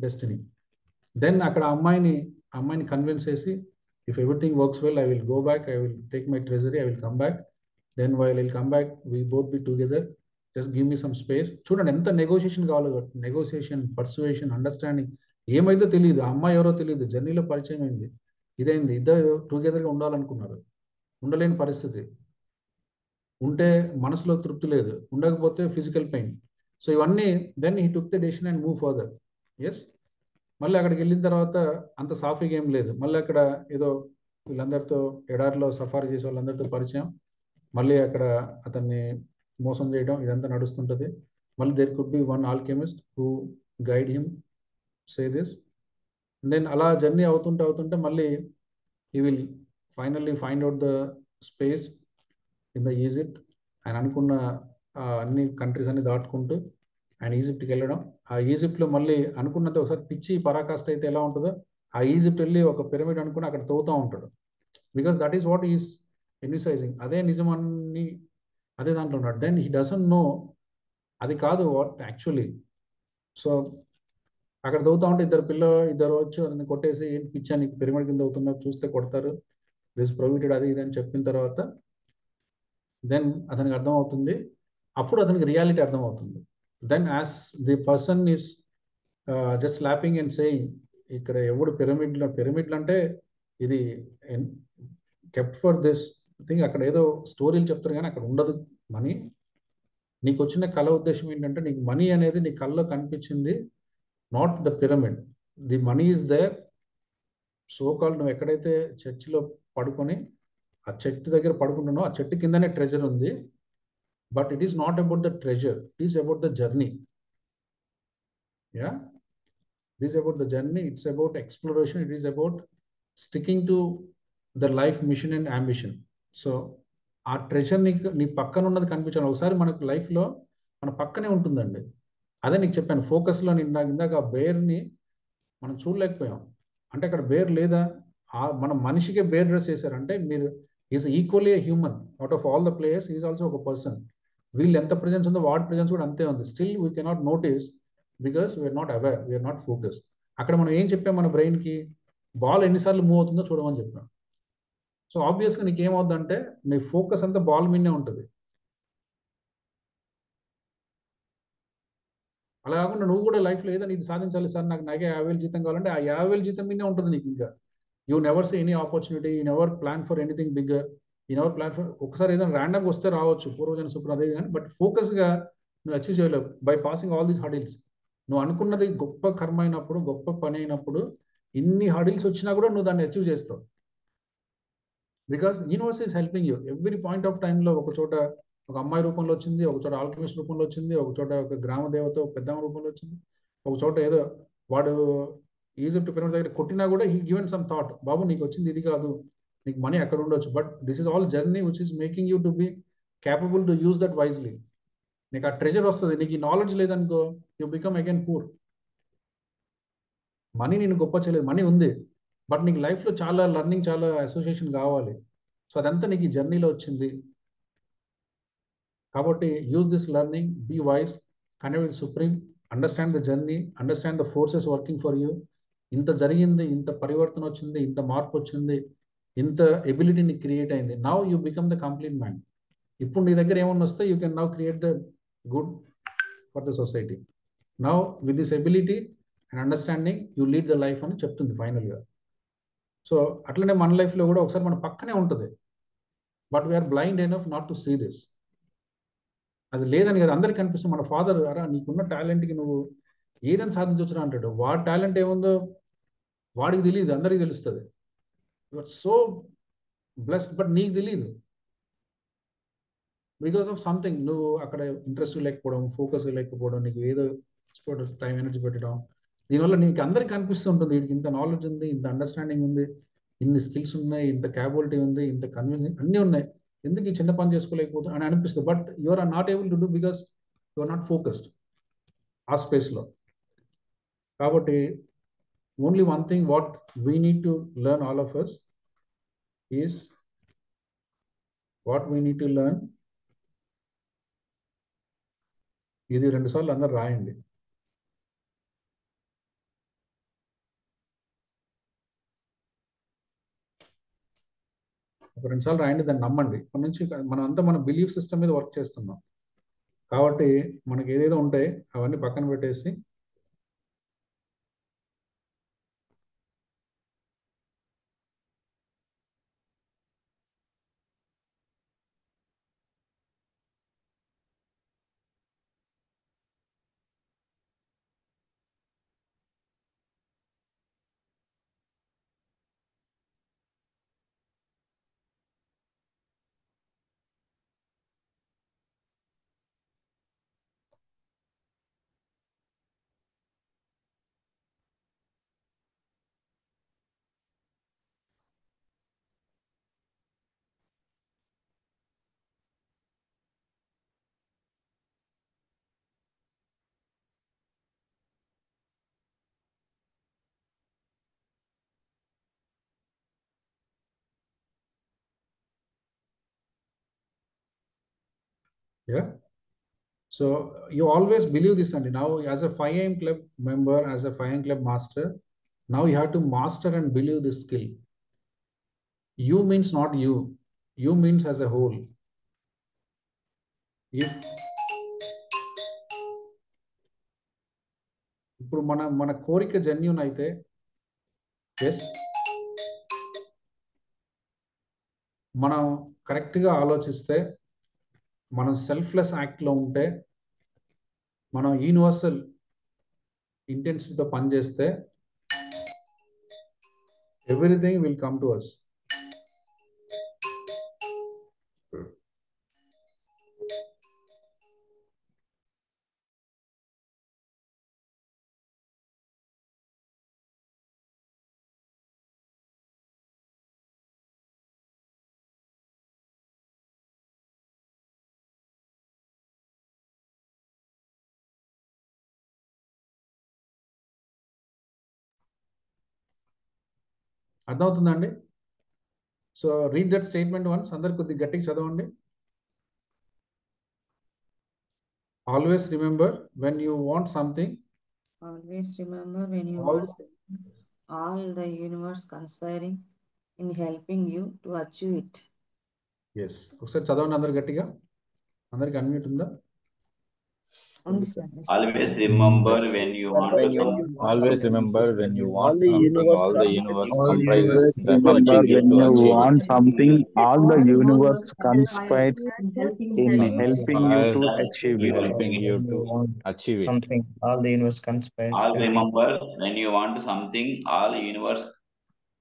[SPEAKER 1] destiny. Then అక్కడ అమ్మాయిని కన్విన్స్ చేసి, if everything works well, I will go back, I will take my treasury, I will come back. Then while I will come back, we both be together, just give me some space. చూడండి ఎంత negotiation కావాలో. Negotiation, persuasion, understanding. ఏమైందో తెలియదు, ఆ అమ్మాయి ఎవరో తెలియదు, జర్నీలో పరిచయం అయింది, ఇదైంది, ఇద్దరు టుగెదర్గా ఉండాలనుకున్నారు, ఉండలేని పరిస్థితి. ఉంటే మనసులో తృప్తి లేదు, ఉండకపోతే ఫిజికల్ పెయిన్. సో ఇవన్నీ then he took the decision and move further. Yes, మళ్ళీ అక్కడికి వెళ్ళిన తర్వాత అంత సాఫీగా ఏం లేదు. మళ్ళీ అక్కడ ఏదో వీళ్ళందరితో ఎడారిలో సఫారీ చేసే వాళ్ళందరితో పరిచయం, మళ్ళీ అక్కడ అతన్ని మోసం చేయడం, ఇదంతా నడుస్తుంటుంది. మళ్ళీ there could be one alchemist who guide him, say this. Then అలా జర్నీ అవుతుంటే మళ్ళీ he will finally find out the space in the Egypt. ఆయన అనుకున్న అన్ని కంట్రీస్ అన్ని దాటుకుంటూ ఆయన ఈజిప్ట్కి వెళ్ళడం. ఆ ఈజిప్ట్లో మళ్ళీ అనుకున్నంత ఒకసారి పిచ్చి పరాకాష్ట అయితే ఎలా ఉంటుందో, ఆ ఈజిప్ట్ వెళ్ళి ఒక పిరమిడ్ అనుకుని అక్కడ తవ్వుతూ ఉంటాడు. Because that is what is envisaging. అదే నిజమని అదే దాంట్లో ఉన్నాడు. దెన్ హీ డజంట్ నో అది కాదు వాట్ యాక్చువల్లీ. సో అక్కడ తవ్వుతూ ఉంటే ఇద్దరు వచ్చి అతన్ని కొట్టేసి, ఏంటి పిచ్చా నీకు పిరమిడ్ కింద అవుతున్నారు, చూస్తే కొడతారు, దిస్ ప్రొవిటెడ్, అది ఇది అని చెప్పిన తర్వాత దెన్ అతనికి అర్థమవుతుంది. అప్పుడు అతనికి రియాలిటీ అర్థమవుతుంది. Then as the person is just slapping and saying, ఇక్కడ ఎవడు పిరమిడ్లు అంటే ఇది కెప్ట్ ఫర్ దిస్ థింగ్, అక్కడ ఏదో స్టోరీలు చెప్తారు కానీ అక్కడ ఉండదు మనీ. నీకు వచ్చిన కళ ఉద్దేశం ఏంటంటే, నీకు మనీ అనేది నీ కళ్ళలో కనిపించింది, not the pyramid. The money is there. So call నువ్వు ఎక్కడైతే చర్చిలో పడుకొని ఆ చెట్టు దగ్గర పడుకుంటున్నావు, ఆ చెట్టు కిందనే ట్రెజర్ ఉంది. But it is not about the treasure, it is about the journey. Yeah, it is about the journey, it's about exploration, it is about sticking to the life mission and ambition. So ఆ treasure నీ పక్కన ఉన్నది కనిపించాలి. ఒకసారి మనకు లైఫ్లో మన పక్కనే ఉంటుందండి. అదే నీకు చెప్పాను, ఫోకస్లో ఇందాక ఆ బేర్ని మనం చూడలేకపోయాం. అంటే అక్కడ బేర్ లేదా, మన మనిషికే బేర్ డ్రెస్ చేశారు. అంటే మీరు is equally a human. Out of all the players is also ఒక పర్సన్. వీళ్ళు ఎంత ప్రెజెన్స్ ఉందో వాడి ప్రెజెన్స్ కూడా అంతే ఉంది. Still we cannot notice because we're not aware, we're not focus. అక్కడ మనం ఏం చెప్పాం మన బ్రెయిన్కి, బాల్ ఎన్నిసార్లు మూవ్ అవుతుందో చూడమని చెప్పాం. సో ఆబ్వియస్గా నీకు ఏమవుతుందంటే నీ ఫోకస్ అంతా బాల్ మీదనే ఉంటుంది. అలా కాకుండా నువ్వు కూడా లైఫ్లో ఏదైనా ఇది సాధించాలి సార్, నాకు 50,000 జీతం కావాలంటే ఆ 50,000 జీతం మీదనే ఉంటుంది నీకు. ఇంకా you never see any opportunity, you never plan for anything bigger, you never plan for. ఒకసారి ఏదైనా ర్యాండమ్గా వస్తే రావచ్చు, పూర్వజన సూపర్ అదే కానీ, బట్ ఫోకస్గా నువ్వు అచీవ్ చేయలేవు by passing all these hurdles. నువ్వు అనుకున్నది గొప్ప కర్మ అయినప్పుడు, గొప్ప పని అయినప్పుడు, ఇన్ని హడిల్స్ వచ్చినా కూడా నువ్వు దాన్ని అచీవ్ చేస్తావు. Because universe is helping you every point of టైంలో. ఒక చోట ఒక అమ్మాయి రూపంలో వచ్చింది, ఒక చోట ఆల్కెమిస్ట్ రూపంలో వచ్చింది, ఒక చోట ఒక గ్రామ దేవత పెద్దమ్మ రూపంలో వచ్చింది, ఒక చోట ఏదో వాడు ఈజిప్ట్ పిరమిడ్ దగ్గర కొట్టినా కూడా హీ గివెన్ సమ్ థాట్, బాబు నీకు వచ్చింది ఇది కాదు, నీకు మనీ అక్కడ ఉండొచ్చు, but this is all journey which is making you to be capable to use that wisely. నీకు ఆ ట్రెజర్ వస్తుంది. నీకు ఈ నాలెడ్జ్ లేదనుకో, you become again poor. Money నేను గొప్ప చేయలేదు, మనీ ఉంది, బట్ నీకు లైఫ్లో చాలా లర్నింగ్, చాలా అసోసియేషన్ కావాలి. సో అదంతా నీకు ఈ జర్నీలో వచ్చింది. కాబట్టి use this learning, be wise, connect with supreme, understand the journey, understand the forces working for you. ఇంత జరిగింది, ఇంత పరివర్తన వచ్చింది, ఇంత మార్పు వచ్చింది, ఇంత ఎబిలిటీ నీకు క్రియేట్ అయింది. Now you become the complete man. ఇప్పుడు నీ దగ్గర ఏమన్నా వస్తే you can now create the good for the society. Now with this ability and understanding you lead the life అని చెప్తుంది ఫైనల్గా. సో అట్లనే మన లైఫ్లో కూడా ఒకసారి మన పక్కనే ఉంటుంది, but we're blind enough not to see this. అది లేదని కదా అందరికి కనిపిస్తుంది. మన ఫాదర్, అరా నీకున్న టాలెంట్కి నువ్వు ఏదైనా సాధించవచ్చురా అంటాడు. వాడి టాలెంట్ ఏముందో వాడికి తెలియదు, అందరికీ తెలుస్తుంది. You are so blessed, but నీకు తెలియదు. బికాస్ ఆఫ్ సంథింగ్, నువ్వు అక్కడ ఇంట్రెస్ట్ లేకపోవడం, ఫోకస్ లేకపోవడం, నీకు ఏదో టైం ఎనర్జీ పెట్టడం, దీనివల్ల నీకు అందరికి కనిపిస్తుంటుంది వీడికి ఇంత నాలెడ్జ్ ఉంది, ఇంత అండర్స్టాండింగ్ ఉంది, ఇన్ని స్కిల్స్ ఉన్నాయి, ఇంత క్యాపబిలిటీ ఉంది, ఇంత కన్విన్స్ అన్నీ ఉన్నాయి, ఎందుకు ఈ చిన్న పని చేసుకోలేకపోతుంది అని అనిపిస్తుంది. But you are not able to do because you are not focused ఆ స్పేస్లో. కాబట్టి only one thing what we need to learn all of us is what we need to learn. ఇది 2 సార్లు అందరు రాయండి. ఒక 2 సార్లు రాయండి, దాన్ని నమ్మండి. ఇప్పటి నుంచి మనం అంతా మన బిలీఫ్ సిస్టమ్ మీద వర్క్ చేస్తున్నాం. కాబట్టి మనకి ఏదేదో ఉంటాయి అవన్నీ పక్కన పెట్టేసి yeah. So you always believe this, and now as a 5am club member, as a 5am club master, now you have to master and believe this skill. You means not you, you means as a whole. If ఇప్పుడు మన కోరిక genuine అయితే, yes, మనం కరెక్ట్గా ఆలోచిస్తే, మనం selfless యాక్ట్లో ఉంటే, మనం యూనివర్సల్ ఇంటెన్సిటీతో పనిచేస్తే, everything will come to us. అర్థమవుతుందండి? So read that statement once. అందరు కొద్దిగా గట్టిగా చదవండి. Always remember when you want something.
[SPEAKER 11] Always remember when you want all the universe conspiring in helping you to achieve it.
[SPEAKER 1] Yes. ఒకసారి చదవండి అందరు గట్టిగా. అందరికి అన్మ్యూట్ ఉందా?
[SPEAKER 12] Always remember when you want something.
[SPEAKER 13] Always remember when you want
[SPEAKER 12] All the
[SPEAKER 13] universe comprises
[SPEAKER 8] remember when you want something, all the universe conspires in helping you to achieve it.
[SPEAKER 13] Helping you to achieve it.
[SPEAKER 14] Something, all the universe conspires.
[SPEAKER 12] All remember when you want something, all universe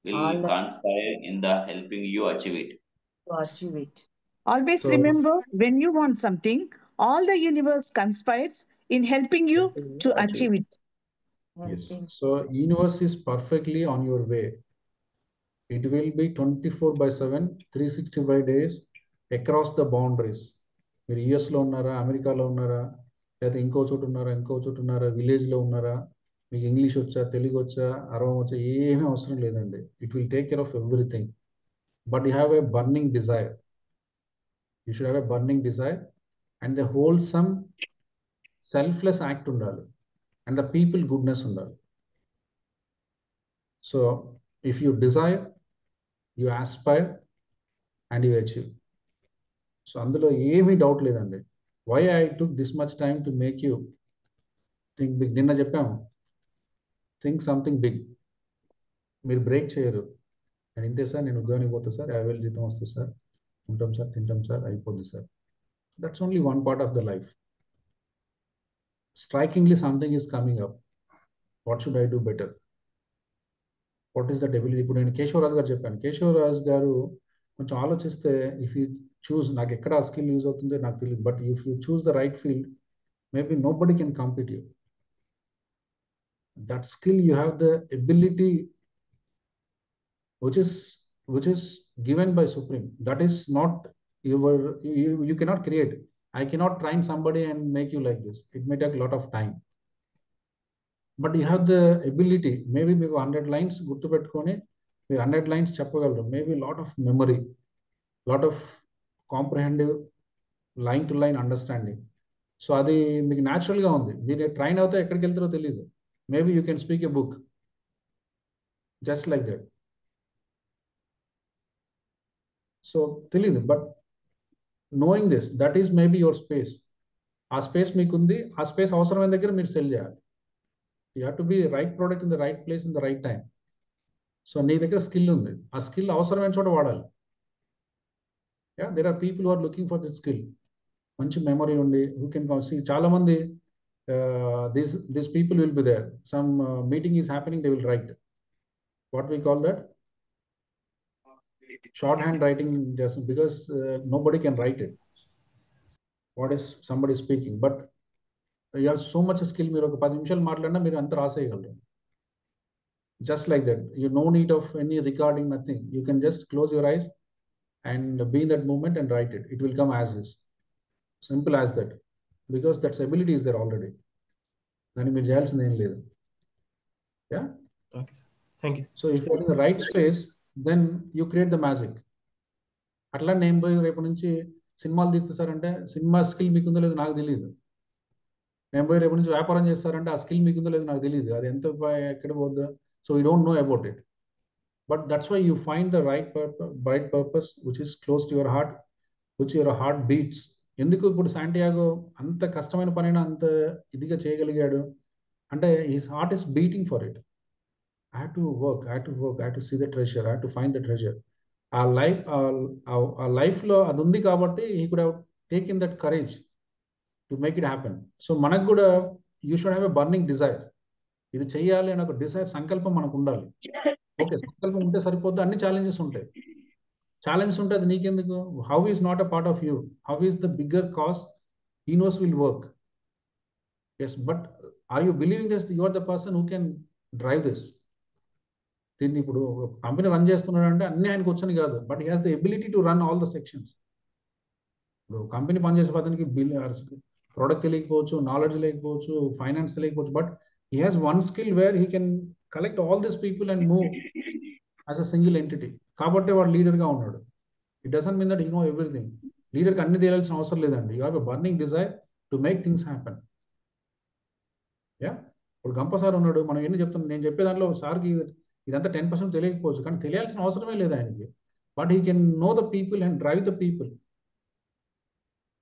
[SPEAKER 12] will conspire in the helping you achieve it.
[SPEAKER 11] To achieve it.
[SPEAKER 5] Always remember when you want something, all the universe conspires in helping you to achieve it.
[SPEAKER 1] Yes. So universe is perfectly on your way. It will be 24/7, 365 days across the boundaries. మీరు యుఎస్లో ఉన్నారా, అమెరికాలో ఉన్నారా, లేదా ఇంకో చోటు ఉన్నారా, విలేజ్లో ఉన్నారా, మీకు ఇంగ్లీష్ వచ్చా, తెలుగు వచ్చా, అరవం వచ్చా, ఏమీ అవసరం లేదండి. It will take care of everything. But you have a burning desire. You should have a burning desire and the wholesome selfless act ఉండాలి అండ్ ద పీపుల్ గుడ్నెస్ ఉండాలి. So if you desire, you aspire and you achieve. So అందులో ఏమీ doubt లేదండి. Why I took this much time to make you think big. నిన్న చెప్పాము, think something big. మీరు break చేయరు. నేను ఇంతే సార్, నేను ఉద్యోగానికి పోతా సార్, 50,000 జీతం వస్తుంది సార్, ఉంటాం సార్, తింటాం సార్, అయిపోద్ది sir. That's only one part of the life. Strikingly something is coming up. What should I do better? What is that ability? ఇప్పుడు నేను కేశవరాజు గారు చెప్పాను. కేశవరాజు గారు కొంచెం ఆలోచిస్తే, ఇఫ్ యూ చూస్, నాకు ఎక్కడ ఆ స్కిల్ యూజ్ అవుతుందో నాకు తెలియదు, but if you choose the right field, maybe nobody can compete you. That skill, you have the ability which is given by Supreme. That is not you cannot create. I cannot train somebody and make you like this. It may take a lot of time. But you have the ability. Maybe 100 lines gurtu pettukoni మీరు 100 lines చెప్పగలరు. Maybe lot of memory, lot of comprehensive line to line understanding. So అది మీకు న్యాచురల్గా ఉంది. మీరు train అవుతే ఎక్కడికి వెళ్తారో తెలియదు. Maybe you can speak a book just like that. So తెలియదు, but knowing this, that is maybe your space. ఆ స్పేస్ మీకుంది. ఆ స్పేస్ అవసరమైన దగ్గర మీరు సెల్ చేయాలి. You have to be right product in the right place in the right time. So నీ దగ్గర skill ఉంది. ఆ స్కిల్ అవసరమైన చోట వాడాలి. Yeah, there are people who are looking for this skill. మంచి మెమరీ ఉండి, who can see. చాలా మంది these people will be there. Some meeting is happening, they will write. What we call that? Shorthand writing, just because nobody can write it. What is somebody speaking? But you have so much skill. మీరు ఒక 10 నిమిషాలు మాట్లాడినా మీరు అంత రాసేయగలరు. Just like that. You no need of any recording, nothing. You can just close your eyes and be in that moment and write it. It will come as is. Simple as that. Because that ability is there already. దాన్ని మీరు చేయాల్సింది ఏం లేదు. Yeah?
[SPEAKER 2] Okay. Thank you.
[SPEAKER 1] So if you are in the right space, then you create the magic. అట్లా నేను పోయి రేపు నుంచి సినిమాలు తీస్తారంటే, సినిమా స్కిల్ మీకుందో లేదో నాకు తెలియదు. నేను పోయి రేపు నుంచి వ్యాపారం చేస్తారంటే ఆ స్కిల్ మీకుందో లేదో నాకు తెలియదు. అది ఎంత ఎక్కడ పోద్దో. So you don't know about it. But that's why you find the right purpose which is close to your heart, which your heart beats. ఎందుకు ఇప్పుడు శాంటియాగో అంత కష్టమైన పనిని అంత ఇదిగా చేయగలిగాడు అంటే, his heart is beating for it. I had to work, I had to see the treasure, I had to find the treasure. Our life lo adu undi kabatti he could have taken that courage to make it happen. So manaku kuda you should have a burning desire. Idi cheyali ana oka desire, sankalpam manaku undali. Okay, sankalpam unte saripoddu, anni challenges untayi. Challenges unte adi neekenduku? How is not a part of you? How is the bigger cause? He knows will work. Yes, but are you believing that you are the person who can drive this? దీన్ని ఇప్పుడు company run చేస్తున్నాడు అంటే అన్ని ఆయనకు వచ్చని కాదు, but he has the ability to run all the sections. ఇప్పుడు company పనిచేసే అతనికి ప్రోడక్ట్ తెలియకపోవచ్చు, నాలెడ్జ్ లేకపోవచ్చు, ఫైనాన్స్ తెలియకపోవచ్చు, but he has one skill where he can collect all this people and move as a single entity. కాబట్టి వాడు లీడర్గా ఉన్నాడు. It doesn't mean that he know everything. లీడర్కి అన్ని తెలియాల్సిన అవసరం లేదండి. You have a burning desire to make things happen. Yeah, ఇప్పుడు గంప సార్ ఉన్నాడు, మనం ఎన్ని చెప్తున్నాం, నేను చెప్పే దాంట్లో సార్కి ఇదంతా 10% తెలియకపోవచ్చు, కానీ తెలియాల్సిన అవసరమే లేదు ఆయనకి. But he can know the people and drive the people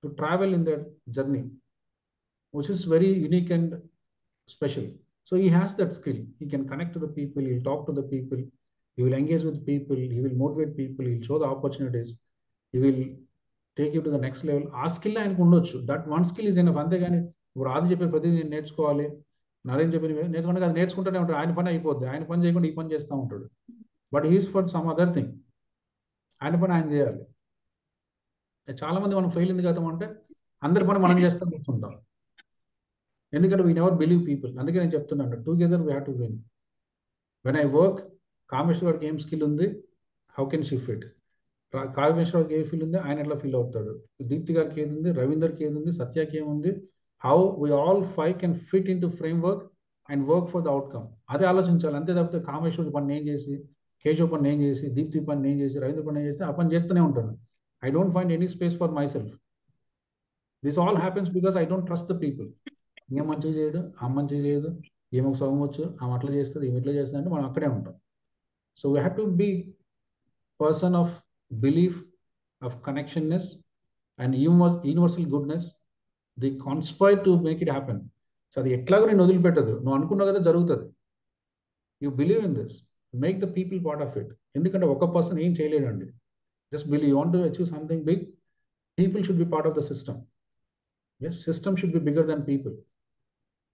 [SPEAKER 1] to travel in that journey, which is very unique and special. So he has that skill. He can connect to the people, he will talk to the people, he will engage with people, he will motivate people, he will show the opportunities, he will take you to the next level. ఆ skill ఆయనకు ఉండొచ్చు. That one skill is enough. అంతేగాని ఇప్పుడు ఆది చెప్పిన ప్రతిదీ నేను నేర్చుకోవాలి, నరేన్ చెప్పిన నేర్చుకుంటే అది నేర్చుకుంటూనే ఉంటాడు. ఆయన పని అయిపోద్ది. ఆయన పని చేయకుండా ఈ పని చేస్తూ ఉంటాడు. But he's for some other thing. ఆయన పని ఆయన చేయాలి. చాలా మంది మనం ఫెయిల్ ఎందుకు అవుతాం అంటే, అందరి పని మనం చేస్తాం కూర్చుంటాం. ఎందుకంటే వీ నెవర్ బిలీవ్ పీపుల్. అందుకే నేను చెప్తున్నాను, together we have to win. When I work, Kameshwar ఏం స్కిల్ ఉంది, హౌ కెన్ షీ ఫిట్? కామేశ్వర్కి ఏ ఫీల్ ఉంది, ఆయన ఎట్లా ఫీల్ అవుతాడు? దీప్తి గారికి ఏది ఉంది, రవీందర్కి ఏది ఉంది, సత్యకి ఏముంది? How we all five can fit into framework and work for the outcome. అదే ఆలోచించాలి. అంతే తప్పితే కామేశ్వరుడి పని నేను చేసి, కేశవ్ పని నేను చేసి, దీప్తి పని నేను చేసి, రవీంద్ర పని నేను చేస్తే ఆ పని చేస్తూనే ఉంటాను. I don't find any space for my self. This all happens because I don't trust the people. ఏం మంచిగా చేయడు, ఆ మంచిగా చేయదు, ఏమొక సగం వచ్చు, ఆమె అట్లా చేస్తుంది, ఏమి ఇట్లా చేస్తుంది అంటే మనం అక్కడే ఉంటాం. So we have to be person of belief, of connectedness and universal goodness. They conspire to make it happen. So అది ఎట్లాగో నేను వదిలిపెట్టదు. నువ్వు అనుకున్నావు కదా జరుగుతుంది. You believe in this, make the people part of it. ఎందుకంటే ఒక పర్సన్ ఏం చేయలేడండి. Just believe. You want to achieve something big, people should be part of the system. Yes, system should be bigger than people.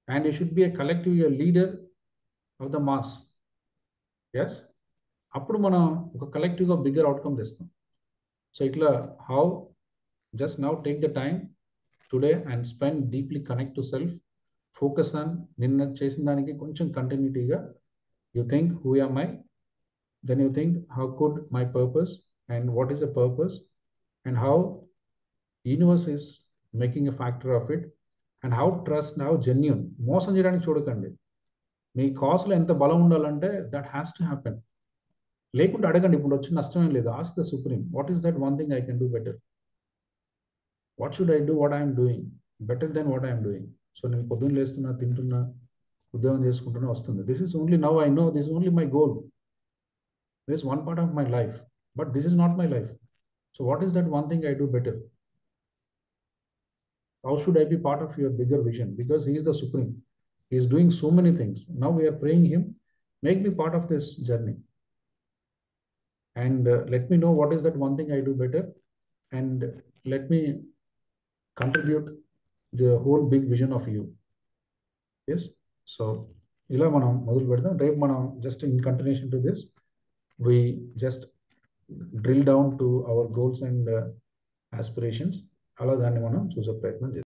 [SPEAKER 1] And you should be a collective, a leader of the mass. Yes? అప్పుడు మనం ఒక కలెక్టివ్గా bigger outcome తెస్తాం. So ఇట్లా how just now take the time today and spend deeply connect to self, focus on నిన్న చేసిన దానికి కొంచెం కంటిన్యూటీగా. You think who am I, then you think how could my purpose and what is the purpose and how universe is making a factor of it and how trust, how genuine. మోసం చేయడానికి చూడకండి. మీ కాస్ట్లో ఎంత బలం ఉండాలంటే that has to happen. లేకుంటే అడగండి. ఇప్పుడు వచ్చిన నష్టం ఏం లేదు. Ask the supreme, what is that one thing I can do better? What should I do? What I'm doing better then what I'm doing? So నేను పొద్దున్న లేస్తున్నా, తింటున్నా, ఉద్యోగం చేసుకుంటున్నా, వస్తుంది. This is only now I know this is only my goal. This is one part of my life, but this is not my life. So what is that one thing I do better? How should I be part of your bigger vision? Because he is the supreme. He is doing so many things. Now we are praying him, make me part of this journey. And let me know what is that one thing I do better. And let me contribute the whole big vision of you. Yes? So, ila manam modulu pedam. Repu manam just in continuation to this, we just drill down to our goals and aspirations. అలా దాన్ని మనం చూసే ప్రయత్నం చేద్దాం.